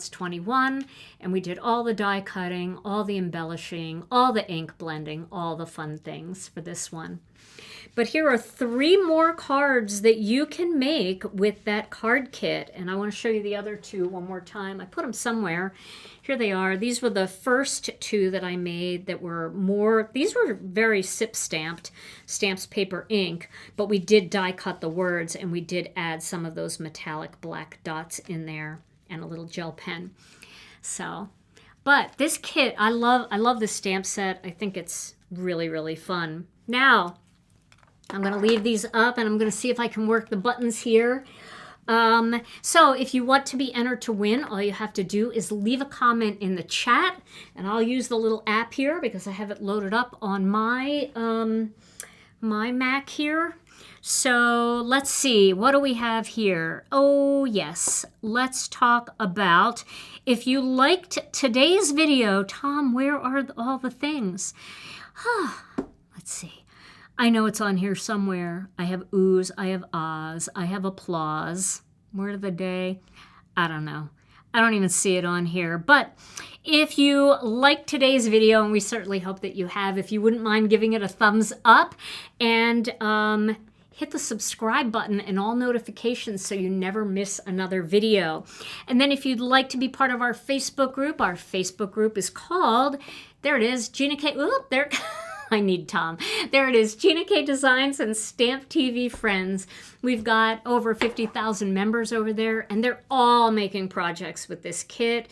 21, and we did all the die cutting, all the embellishing, all the ink blending, all the fun things for this one. But here are 3 more cards that you can make with that card kit. And I want to show you the other 2 one more time. I put them somewhere. Here they are. These were the first 2 that I made that were more, these were very sip stamped, stamps, paper, ink, but we did die cut the words, and we did add some of those metallic black dots in there and a little gel pen. So, but this kit, I love this stamp set. I think it's really, really fun. Now, I'm going to leave these up, and I'm going to see if I can work the buttons here. So if you want to be entered to win, all you have to do is leave a comment in the chat, and I'll use the little app here because I have it loaded up on my my Mac here. So let's see, what do we have here? Oh yes, let's talk about, if you liked today's video, Tom, where are all the things? Let's see. I know it's on here somewhere. I have oohs, I have ahs, I have applause. Word of the day? I don't know. I don't even see it on here. But if you liked today's video, and we certainly hope that you have, if you wouldn't mind giving it a thumbs up, and hit the subscribe button and all notifications so you never miss another video. And then if you'd like to be part of our Facebook group is called, there it is, Gina K. Oop, there. I need Tom. There it is, Gina K Designs and Stamp TV Friends. We've got over 50,000 members over there, and they're all making projects with this kit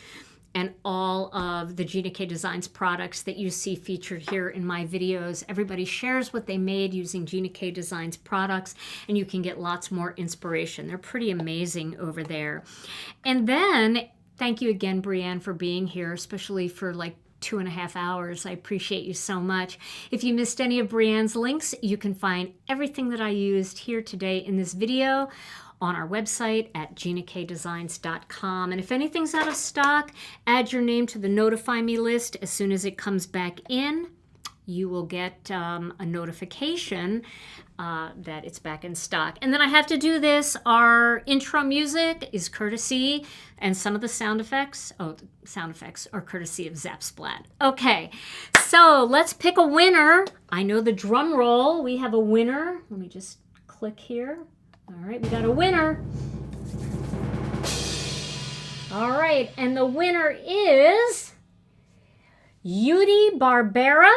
and all of the Gina K Designs products that you see featured here in my videos. Everybody shares what they made using Gina K Designs products, and you can get lots more inspiration. They're pretty amazing over there. And then, thank you again, Brianne, for being here, especially for like 2.5 hours. I appreciate you so much. If you missed any of Brianne's links, you can find everything that I used here today in this video on our website at ginakdesigns.com. And if anything's out of stock, add your name to the notify me list. As soon as it comes back in, you will get a notification that it's back in stock. And then I have to do this. Our intro music is courtesy, and some of the sound effects are courtesy of Zap Splat. Okay, so let's pick a winner. I know the drum roll. We have a winner. Let me just click here. All right, we got a winner. All right, and the winner is Yudi Barbera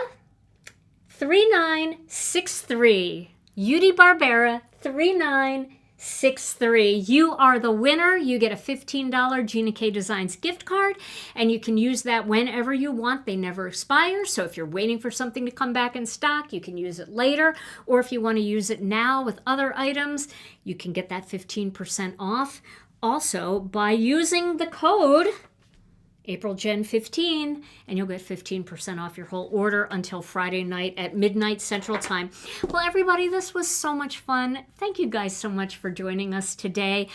3963. Yudi Barbera 3963. You are the winner. You get a $15 Gina K Designs gift card, and you can use that whenever you want. They never expire. So if you're waiting for something to come back in stock, you can use it later. Or if you want to use it now with other items, you can get that 15% off. Also, by using the code AprilGen15, and you'll get 15% off your whole order until Friday night at midnight Central Time. Well, everybody, this was so much fun. Thank you guys so much for joining us today.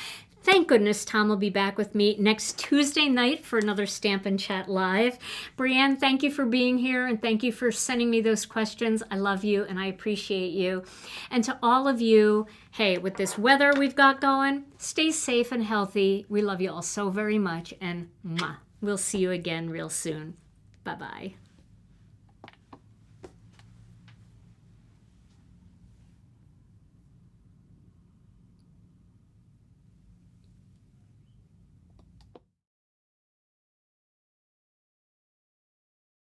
Thank goodness Tom will be back with me next Tuesday night for another Stamp and Chat Live. Brianne, thank you for being here, and thank you for sending me those questions. I love you, and I appreciate you. And to all of you, hey, with this weather we've got going, stay safe and healthy. We love you all so very much, and mwah. We'll see you again real soon. Bye-bye.